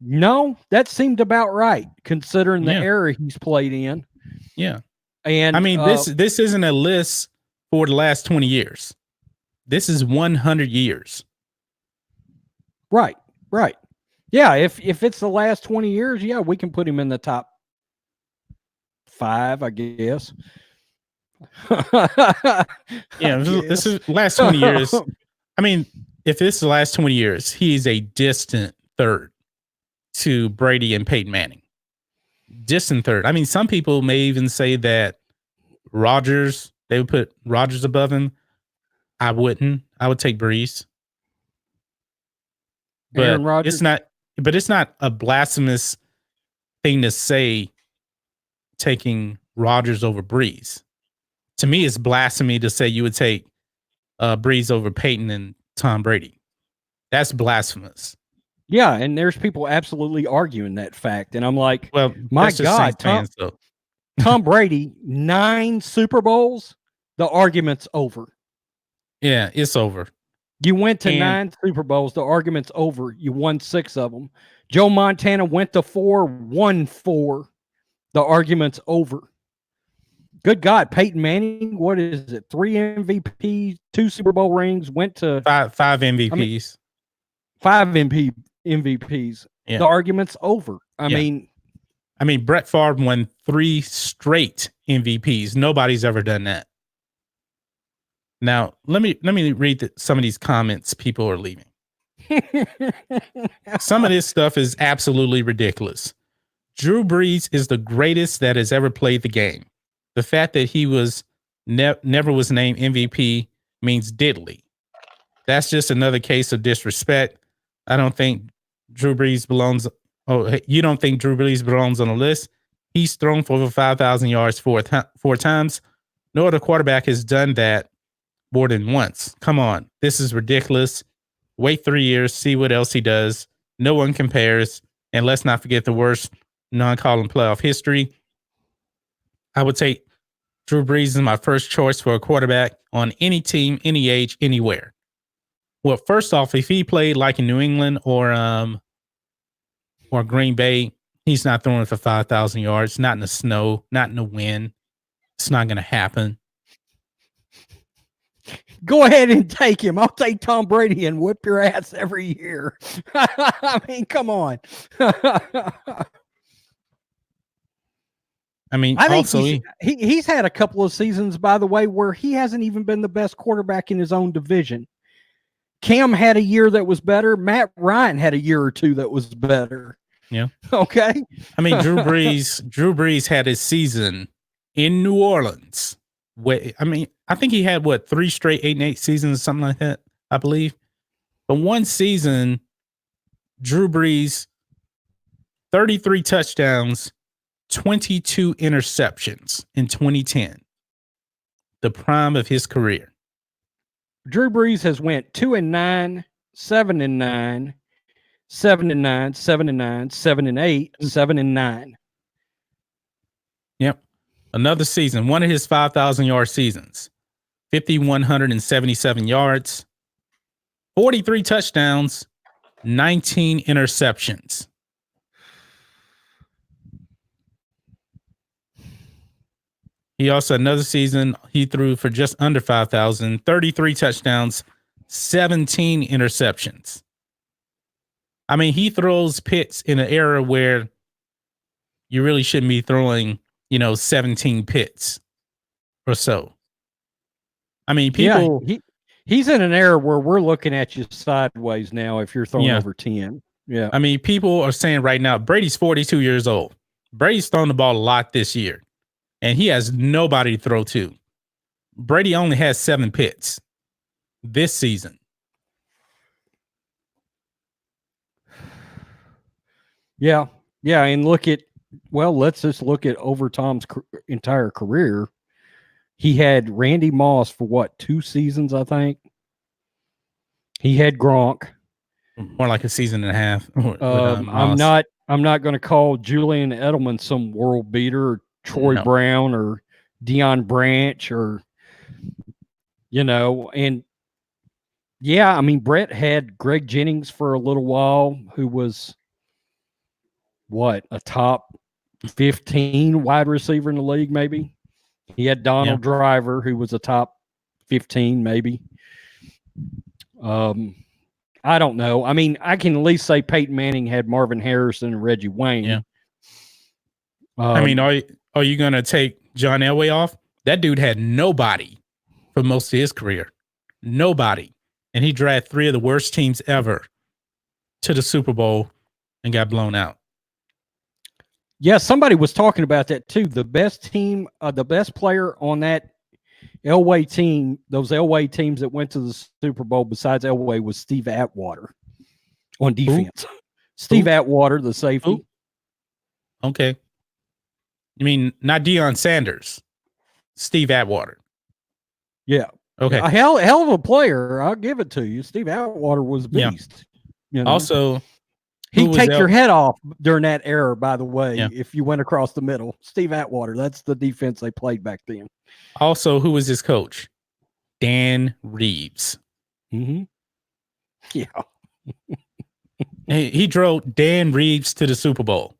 No, that seemed about right considering the era he's played in. Yeah. And I mean, this isn't a list for the last 20 years. This is 100 years. Right. Yeah, if it's the last 20 years, yeah, we can put him in the top 5, I guess. This is last 20 years. I mean, if this is the last 20 years, he's a distant third to Brady and Peyton Manning. Distant third. I mean, some people may even say that Rodgers, they would put Rodgers above him. I wouldn't. I would take Brees. But it's not a blasphemous thing to say taking Rodgers over Brees. To me, it's blasphemy to say you would take Brees over Peyton and Tom Brady. That's blasphemous. Yeah, and there's people absolutely arguing that fact. And I'm like, well, my God, Tom Brady, 9 Super Bowls, the argument's over. Yeah, it's over. You went to 9 Super Bowls, the argument's over. You won 6 of them. Joe Montana went to 4, won 4. The argument's over. Good God, Peyton Manning, what is it? 3 MVPs, 2 Super Bowl rings, went to 5 MVPs. 5 MVPs. Yeah. The argument's over. I mean, Brett Favre won 3 straight MVPs. Nobody's ever done that. Now, let me read some of these comments people are leaving. Some of this stuff is absolutely ridiculous. Drew Brees is the greatest that has ever played the game. The fact that he was never was named MVP means diddly. That's just another case of disrespect. I don't think Drew Brees belongs. Oh, you don't think Drew Brees belongs on the list? He's thrown for over 5,000 yards 4 times. No other quarterback has done that more than once. Come on. This is ridiculous. Wait 3 years, see what else he does. No one compares. And let's not forget the worst non-calling playoff history. I would take Drew Brees as my first choice for a quarterback on any team, any age, anywhere. Well, first off, if he played like in New England or Green Bay, he's not throwing for 5,000 yards, not in the snow, not in the wind. It's not going to happen. Go ahead and take him. I'll take Tom Brady and whip your ass every year. I mean, come on. I mean, I think he's had a couple of seasons, by the way, where he hasn't even been the best quarterback in his own division. Cam had a year that was better. Matt Ryan had a year or two that was better. Yeah. Okay. I mean, Drew Brees had his season in New Orleans. I think he had 3 straight 8-8 seasons, something like that, I believe. But one season, Drew Brees 33 touchdowns, 22 interceptions in 2010. The prime of his career. Drew Brees has went 2-9, 7-9, 7-9, 7-9, 7-8, 7-9. Yep. Another season, one of his 5,000-yard seasons. 5,177 yards, 43 touchdowns, 19 interceptions. He also, another season, he threw for just under 5,000, 33 touchdowns, 17 interceptions. I mean, he throws picks in an era where you really shouldn't be throwing, 17 picks or so. I mean, people... Yeah, he's in an era where we're looking at you sideways now if you're throwing over 10. Yeah. I mean, people are saying right now, Brady's 42 years old. Brady's thrown the ball a lot this year, and he has nobody to throw to. Brady only has 7 picks this season. Yeah. Yeah. And let's just look at over Tom's entire career. He had Randy Moss for 2 seasons, I think. He had Gronk. More like a season and a half. I'm not going to call Julian Edelman some world beater or Troy Brown or Deion Branch or, and yeah, I mean, Brett had Greg Jennings for a little while, who was a top 15 wide receiver in the league, maybe. He had Donald Driver, who was a top 15, maybe. I don't know. I mean, I can at least say Peyton Manning had Marvin Harrison and Reggie Wayne. Yeah. I mean, are you going to take John Elway off? That dude had nobody for most of his career. Nobody. And he dragged 3 of the worst teams ever to the Super Bowl and got blown out. Yeah, somebody was talking about that too. The best team, the best player on that Elway team, those Elway teams that went to the Super Bowl besides Elway, was Steve Atwater on defense. Steve Atwater, the safety. Okay. You mean not Deion Sanders, Steve Atwater. Yeah. Okay. A hell of a player. I'll give it to you. Steve Atwater was a beast. Yeah. Also, he'd take your head off during that era, by the way, if you went across the middle. Steve Atwater, that's the defense they played back then. Also, who was his coach? Dan Reeves. Mm-hmm. Yeah. He drove Dan Reeves to the Super Bowl.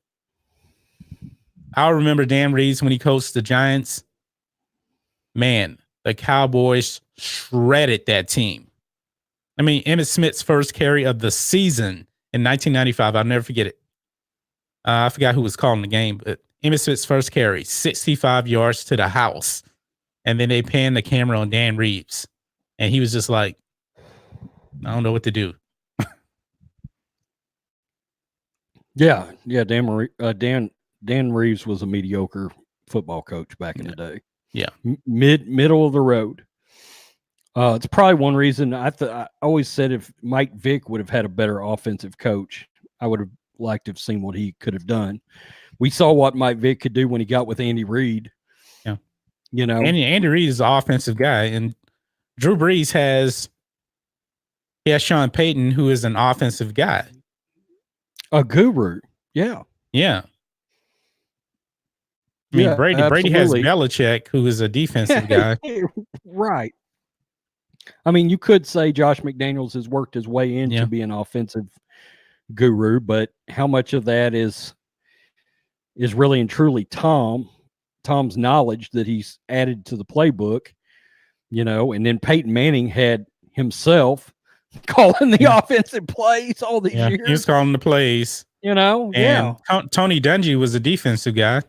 I remember Dan Reeves when he coached the Giants. Man, the Cowboys shredded that team. I mean, Emmitt Smith's first carry of the season in 1995, I'll never forget it. I forgot who was calling the game, but Emmitt Smith's first carry, 65 yards to the house. And then they panned the camera on Dan Reeves. And he was just like, I don't know what to do. Yeah. Dan Reeves was a mediocre football coach back in the day. Yeah. Middle of the road. It's probably one reason I always said if Mike Vick would have had a better offensive coach, I would have liked to have seen what he could have done. We saw what Mike Vick could do when he got with Andy Reid. Yeah. Andy Reid is an offensive guy, and Drew Brees has Sean Payton, who is an offensive guy. A guru. Yeah. Yeah. I mean, Brady has Belichick, who is a defensive guy. Right. I mean, you could say Josh McDaniels has worked his way into being an offensive guru, but how much of that is really and truly Tom's knowledge that he's added to the playbook, and then Peyton Manning had himself calling the offensive plays all these years. He was calling the plays. And Tony Dungy was a defensive guy.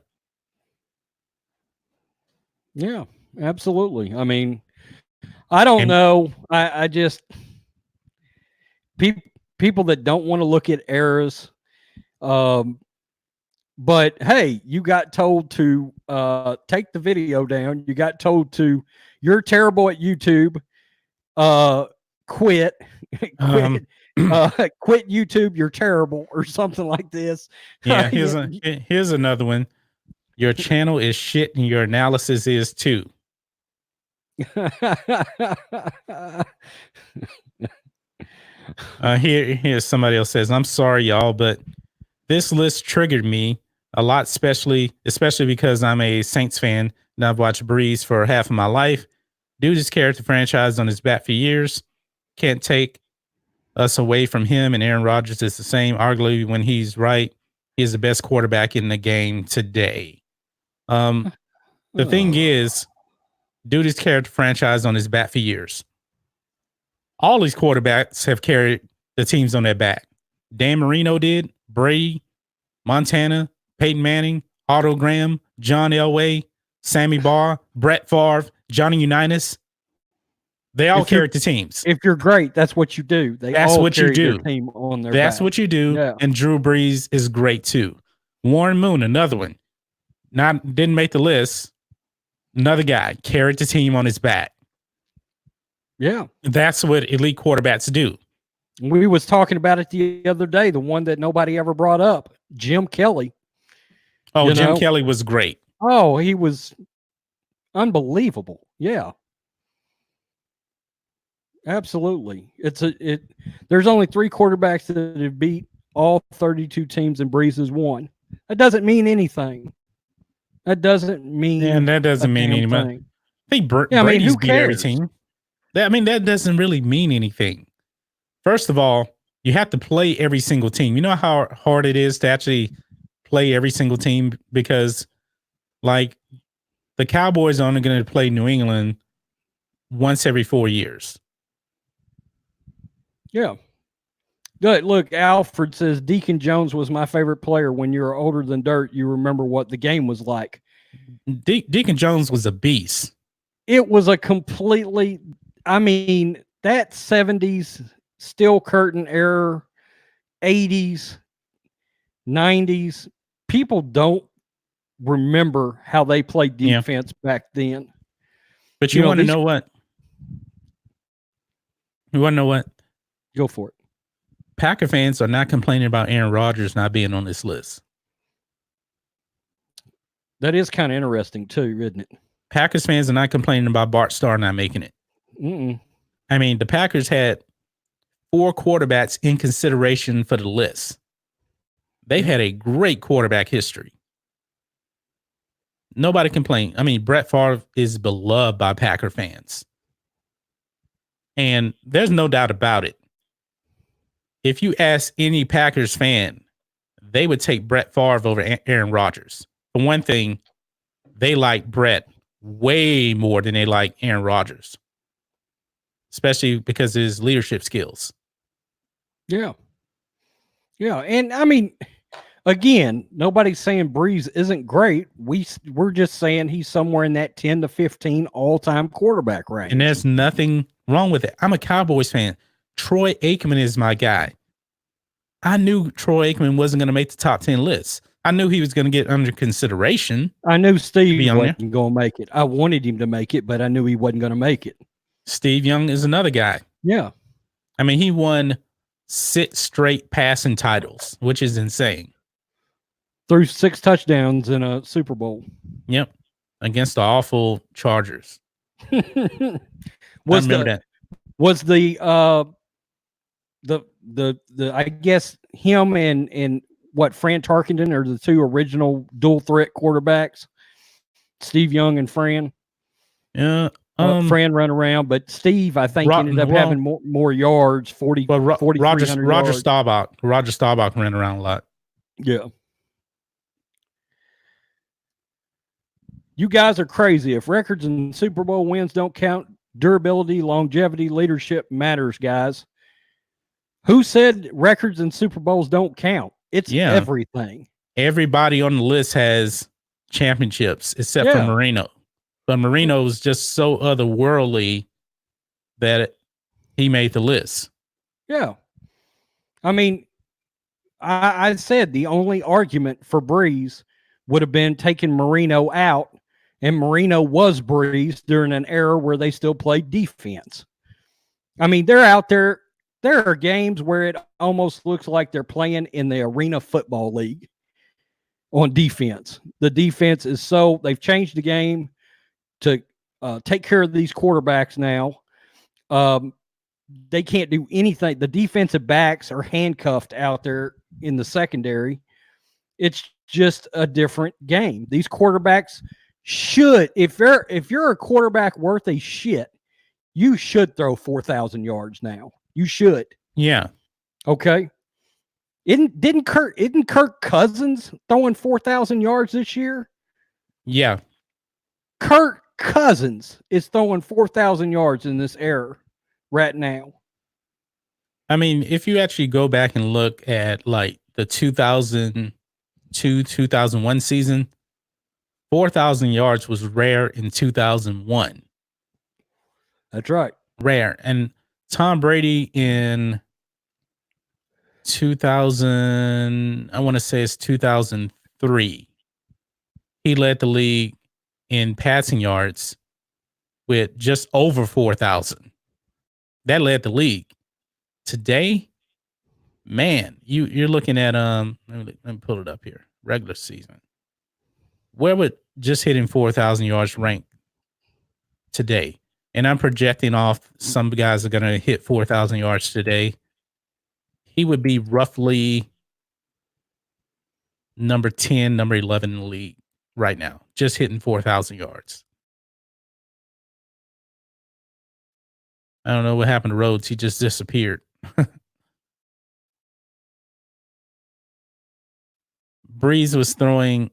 Yeah, absolutely. I mean, I don't know. I just people that don't want to look at errors. But hey, you got told to take the video down. You got told to, you're terrible at YouTube. Quit. quit YouTube, you're terrible, or something like this. Yeah, here's another one. Your channel is shit and your analysis is too. Here's somebody else says, I'm sorry, y'all, but this list triggered me a lot, especially because I'm a Saints fan and I've watched Brees for half of my life. Dude has carried the franchise on his back for years. Can't take us away from him, and Aaron Rodgers is the same. Arguably, when he's right, he's the best quarterback in the game today. The thing is, dude has carried the franchise on his back for years. All these quarterbacks have carried the teams on their back. Dan Marino did, Brady, Montana, Peyton Manning, Otto Graham, John Elway, Sammy Barr, Brett Favre, Johnny Unitas. They all carried the teams. If you're great, that's what you do. That's what you do. Their team on their that's back. what you do. Yeah. And Drew Brees is great too. Warren Moon, another one. Didn't make the list. Another guy carried the team on his back. Yeah. That's what elite quarterbacks do. We was talking about it the other day, the one that nobody ever brought up, Jim Kelly. Oh, Jim Kelly was great. Oh, he was unbelievable. Yeah. Absolutely. There's only 3 quarterbacks that have beat all 32 teams, and Brees is one. That doesn't mean anything. That doesn't mean anything. I think Brady's beat every team. That doesn't really mean anything. First of all, you have to play every single team. You know how hard it is to actually play every single team, because like the Cowboys are only going to play New England once every 4 years. Yeah. Good. Look, Alfred says Deacon Jones was my favorite player. When you're older than dirt, you remember what the game was like. Deacon Jones was a beast. It was a completely, that 70s steel curtain era, 80s, 90s, people don't remember how they played defense back then. But you want to know what? You want to know what? Go for it. Packer fans are not complaining about Aaron Rodgers not being on this list. That is kind of interesting too, isn't it? Packers fans are not complaining about Bart Starr not making it. The Packers had 4 quarterbacks in consideration for the list. They've had a great quarterback history. Nobody complained. Brett Favre is beloved by Packer fans. And there's no doubt about it. If you ask any Packers fan, they would take Brett Favre over Aaron Rodgers. For one thing, they like Brett way more than they like Aaron Rodgers, especially because of his leadership skills. Yeah. Yeah. And again, nobody's saying Brees isn't great. We're just saying he's somewhere in that 10 to 15 all-time quarterback range. And there's nothing wrong with it. I'm a Cowboys fan. Troy Aikman is my guy. I knew Troy Aikman wasn't going to make the top 10 list. I knew he was going to get under consideration. I knew Steve wasn't going to make it. I wanted him to make it, but I knew he wasn't going to make it. Steve Young is another guy. Yeah. He won 6 straight passing titles, which is insane. Threw 6 touchdowns in a Super Bowl. Yep. Against the awful Chargers. Was the I guess him and what, Fran Tarkenton are the 2 original dual threat quarterbacks, Steve Young and Fran. Yeah. Fran ran around, but Steve, I think, ended up having more yards, 40, 4,300 Roger Staubach. Roger Staubach ran around a lot. Yeah. You guys are crazy. If records and Super Bowl wins don't count, durability, longevity, leadership matters, guys. Who said records and Super Bowls don't count? It's everything. Everybody on the list has championships except for Marino. But Marino's just so otherworldly that he made the list. Yeah. I said the only argument for Brees would have been taking Marino out, and Marino was Brees during an era where they still played defense. They're out there There are games where it almost looks like they're playing in the Arena Football League on defense. The defense is they've changed the game to take care of these quarterbacks now. They can't do anything. The defensive backs are handcuffed out there in the secondary. It's just a different game. These quarterbacks should, if you're a quarterback worth a shit, you should throw 4,000 yards now. You should. Yeah. Okay. Isn't Kirk Cousins throwing 4,000 yards this year? Yeah. Kirk Cousins is throwing 4,000 yards in this era right now. I mean, if you actually go back and look at like the 2002, 2001 season, 4,000 yards was rare in 2001. That's right. Rare. And Tom Brady in 2000, I want to say it's 2003. He led the league in passing yards with just over 4,000. That led the league. Today, man, you're looking at let me pull it up here. Regular season. Where would just hitting 4,000 yards rank today? And I'm projecting off some guys are going to hit 4,000 yards today. He would be roughly number 10, number 11 in the league right now, just hitting 4,000 yards. I don't know what happened to Rhodes. He just disappeared. Brees was throwing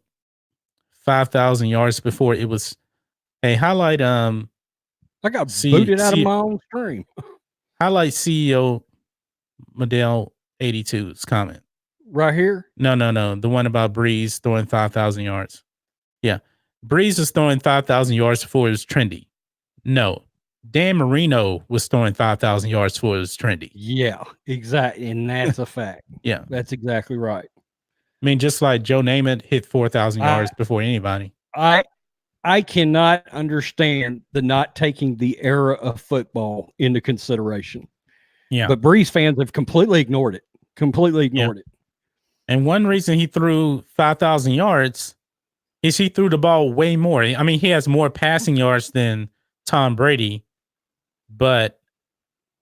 5,000 yards before it was. Hey, highlight. I got booted out of my own stream. Highlight CEO Model 82's comment. Right here? No. The one about Brees throwing 5,000 yards. Yeah. Brees was throwing 5,000 yards before it was trendy. No. Dan Marino was throwing 5,000 yards before it was trendy. Yeah, exactly. And that's a fact. Yeah. That's exactly right. I mean, just like Joe Namath hit 4,000 yards before anybody. I cannot understand the not taking the era of football into consideration. Yeah. But Brees fans have completely ignored it. It. And one reason he threw 5,000 yards is he threw the ball way more. I mean, he has more passing yards than Tom Brady, but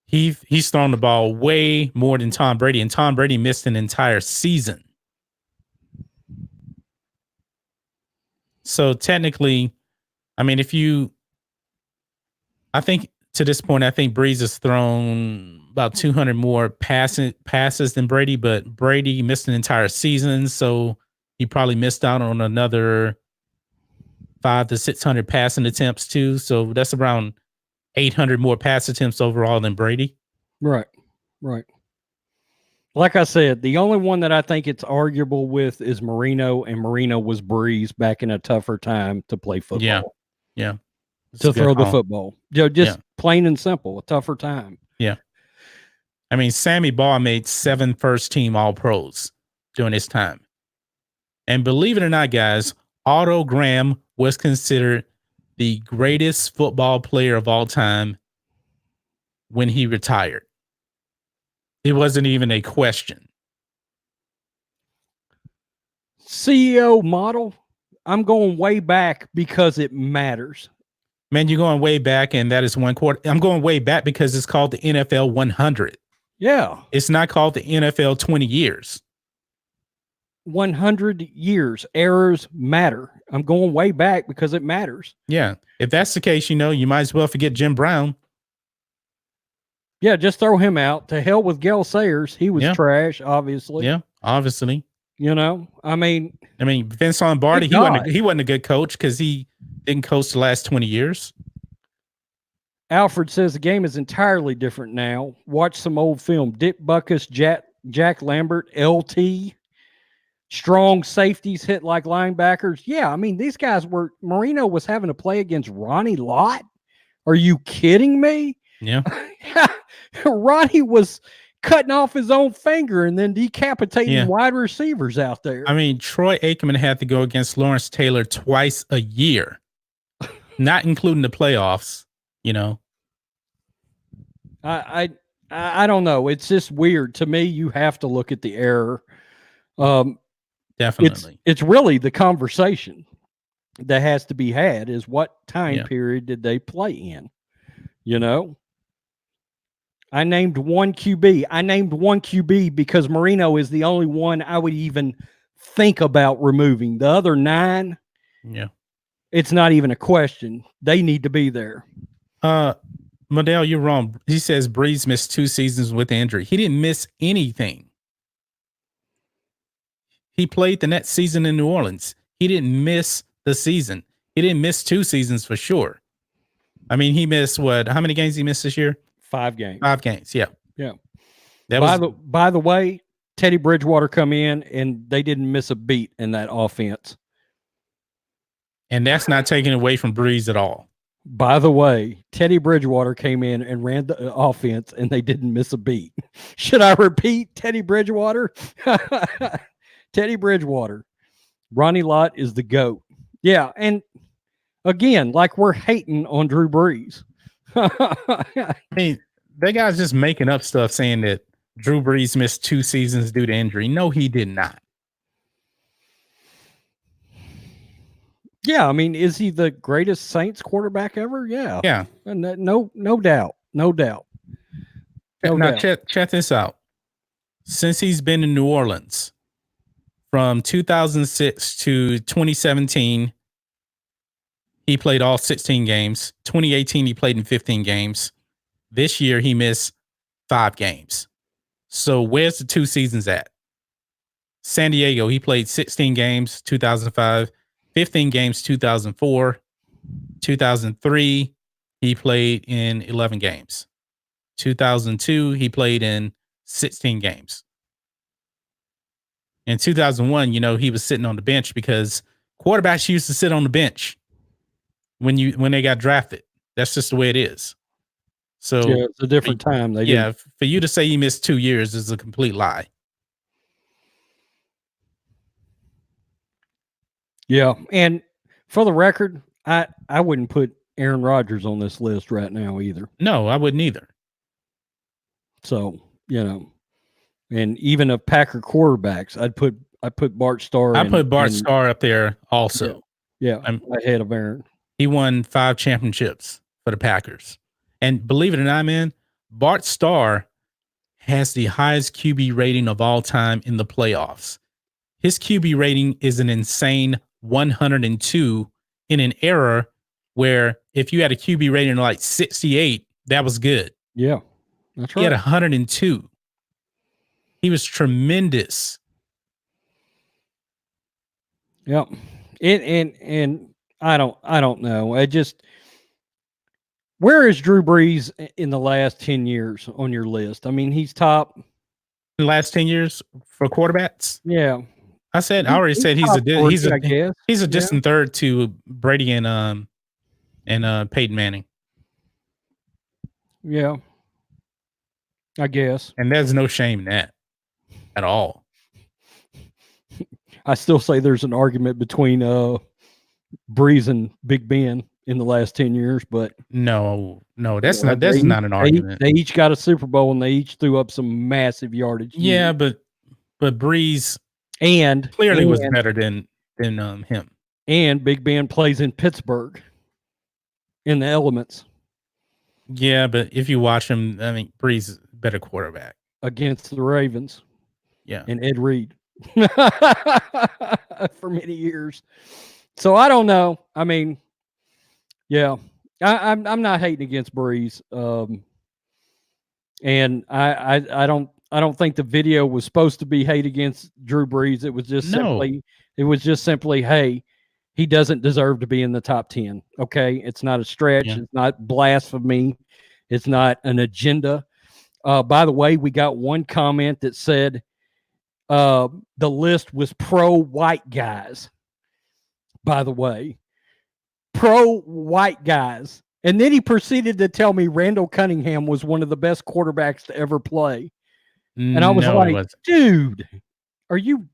he's thrown the ball way more than Tom Brady, and Tom Brady missed an entire season. So technically, I mean, I think to this point, I think Brees has thrown about 200 more passes than Brady, but Brady missed an entire season, so he probably missed out on another 500 to 600 passing attempts too. So that's around 800 more pass attempts overall than Brady. Right. Like I said, the only one that I think it's arguable with is Marino, and Marino was Brees back in a tougher time to play football. Yeah. To throw the football. Just plain and simple, a tougher time. Yeah. I mean, Sammy Baugh made 7 first-team All-Pros during his time. And believe it or not, guys, Otto Graham was considered the greatest football player of all time when he retired. It wasn't even a question. CEO model, I'm going way back because it matters. Man, you're going way back, and that is one quarter. I'm going way back because it's called the NFL 100. Yeah. It's not called the NFL 20 years. 100 years. Errors matter. I'm going way back because it matters. Yeah. If that's the case, you might as well forget Jim Brown. Yeah, just throw him out. To hell with Gale Sayers. He was trash, obviously. Yeah, obviously. I mean, Vince Lombardi, he wasn't a good coach because he didn't coach the last 20 years. Alfred says the game is entirely different now. Watch some old film. Dick Butkus, Jack Lambert, LT. Strong safeties hit like linebackers. Yeah, I mean, these guys Marino was having to play against Ronnie Lott. Are you kidding me? Yeah. Ronnie was cutting off his own finger and then decapitating wide receivers out there. I mean, Troy Aikman had to go against Lawrence Taylor twice a year, not including the playoffs, I I don't know. It's just weird to me. You have to look at the error. Um, Definitely. It's really the conversation that has to be had is what time period did they play in? You know, I named one QB. I named one QB because Marino is the only one I would even think about removing. The other 9, it's not even a question. They need to be there. Modell, you're wrong. He says Brees missed 2 seasons with injury. He didn't miss anything. He played the next season in New Orleans. He didn't miss the season. He didn't miss 2 seasons for sure. I mean, he missed what? How many games he missed this year? 5 games. 5 games. Yeah. Yeah. By the way, Teddy Bridgewater come in and they didn't miss a beat in that offense. And that's not taking away from Brees at all. By the way, Teddy Bridgewater came in and ran the offense and they didn't miss a beat. Should I repeat Teddy Bridgewater? Teddy Bridgewater. Ronnie Lott is the GOAT. Yeah, and again, like we're hating on Drew Brees. I mean, that guy's just making up stuff saying that Drew Brees missed 2 seasons due to injury. No, he did not. Yeah, I mean, is he the greatest Saints quarterback ever? Yeah. Yeah. No doubt. No doubt. Now, check this out. Since he's been in New Orleans, from 2006 to 2017, he played all 16 games. 2018, he played in 15 games. This year, he missed 5 games. So where's the 2 seasons at? San Diego, he played 16 games, 2005, 15 games, 2004, 2003, he played in 11 games. 2002, he played in 16 games. In 2001, he was sitting on the bench because quarterbacks used to sit on the bench when they got drafted. That's just the way it is. So yeah, it's a different time. For you to say he missed 2 years is a complete lie. Yeah, and for the record, I wouldn't put Aaron Rodgers on this list right now either. No, I wouldn't either. So, and even of Packer quarterbacks, I'd put Bart Starr. I put Bart Starr up there also. Yeah, ahead of Aaron. He won 5 championships for the Packers. And believe it or not, man, Bart Starr has the highest QB rating of all time in the playoffs. His QB rating is an insane 102 in an era where if you had a QB rating of like 68, that was good. Yeah, that's right. He had 102. He was tremendous. Yep. And I don't know. Where is Drew Brees in the last 10 years on your list? I mean, he's top. In the last 10 years for quarterbacks? Yeah. I already said he's a distant third to Brady and Peyton Manning. Yeah. I guess. And there's no shame in that at all. I still say there's an argument between Brees and Big Ben in the last 10 years, but no, that's not an argument. They each got a Super Bowl and they each threw up some massive yardage. Yeah, but Brees and clearly was better than him. And Big Ben plays in Pittsburgh in the elements. Yeah, but if you watch him, I mean, Brees is a better quarterback against the Ravens. Yeah, and Ed Reed for many years. So I don't know. I mean, yeah, I'm not hating against Brees. And I don't think the video was supposed to be hate against Drew Brees. It was just simply, hey, he doesn't deserve to be in the top 10. Okay. It's not a stretch. Yeah. It's not blasphemy. It's not an agenda. By the way, we got one comment that said the list was pro-white guys. By the way, pro-white guys. And then he proceeded to tell me Randall Cunningham was one of the best quarterbacks to ever play. And I was like, dude, are you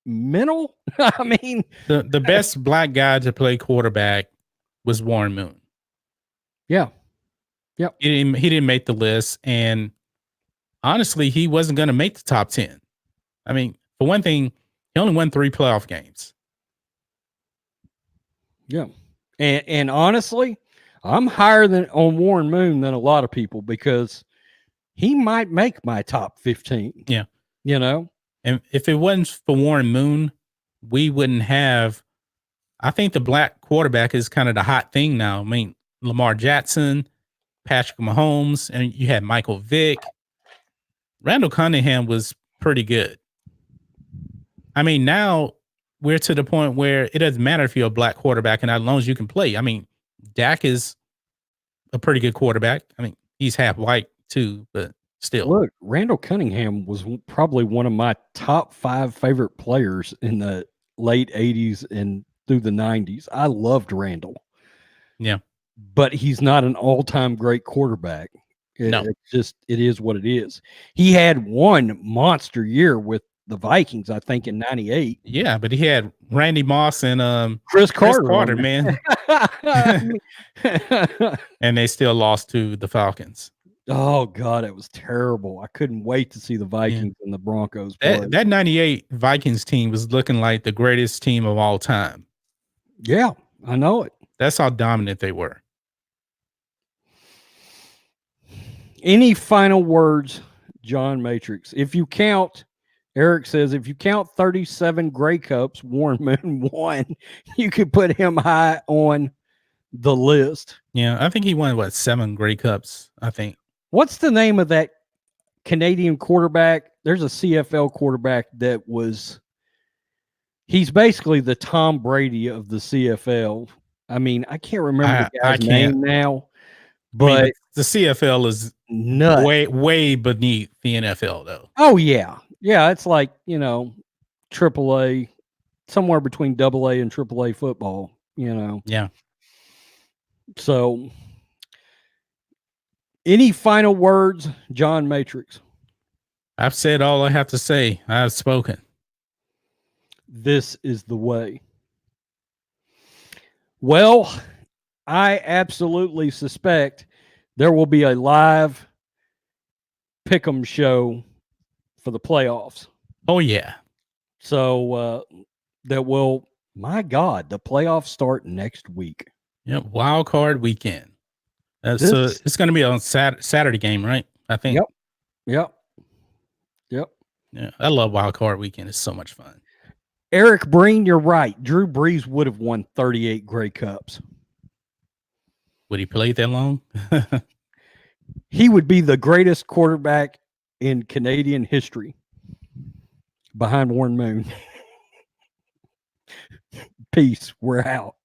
mental? I mean, the best black guy to play quarterback was Warren Moon. Yeah. Yep. He didn't make the list, and honestly, he wasn't going to make the top 10. I mean, for one thing, he only won 3 playoff games. Yeah. And honestly, I'm higher on Warren Moon than a lot of people because he might make my top 15. Yeah. You know? And if it wasn't for Warren Moon, we wouldn't have. I think the black quarterback is kind of the hot thing now. I mean, Lamar Jackson, Patrick Mahomes, and you had Michael Vick. Randall Cunningham was pretty good. I mean, now we're to the point where it doesn't matter if you're a black quarterback and as long as you can play. I mean, Dak is a pretty good quarterback. I mean, he's half white too, but still. Look, Randall Cunningham was probably one of my top 5 favorite players in the late 80s and through the 90s. I loved Randall. Yeah. But he's not an all-time great quarterback. No. It is what it is. He had one monster year with the Vikings, I think, in 98. Yeah, but he had Randy Moss and Chris Carter, man. And they still lost to the Falcons. Oh God, it was terrible. I couldn't wait to see the Vikings and the Broncos play. That 98 Vikings team was looking like the greatest team of all time. Yeah, I know it. That's how dominant they were. Any final words, John Matrix? If you count, Eric says, if you count 37 Grey Cups, Warren Moon won. You could put him high on the list. Yeah, I think he won, 7 Grey Cups, I think. What's the name of that Canadian quarterback? There's a CFL quarterback that he's basically the Tom Brady of the CFL. I mean, I can't remember the guy's name now, but I mean, the CFL is nuts. way beneath the NFL, though. Oh, yeah. Yeah, it's like, AAA, somewhere between AA and AAA football, Yeah. So, any final words, John Matrix? I've said all I have to say. I've spoken. This is the way. Well, I absolutely suspect there will be a live pick'em show for the playoffs. Oh, yeah. So my God, the playoffs start next week. Yep, wild card weekend. So it's going to be on Saturday game, right? I think. Yep. Yeah, I love wild card weekend. It's so much fun. Eric Breen, you're right. Drew Brees would have won 38 Grey Cups. Would he play that long? He would be the greatest quarterback in Canadian history behind Warren Moon. Peace. We're out.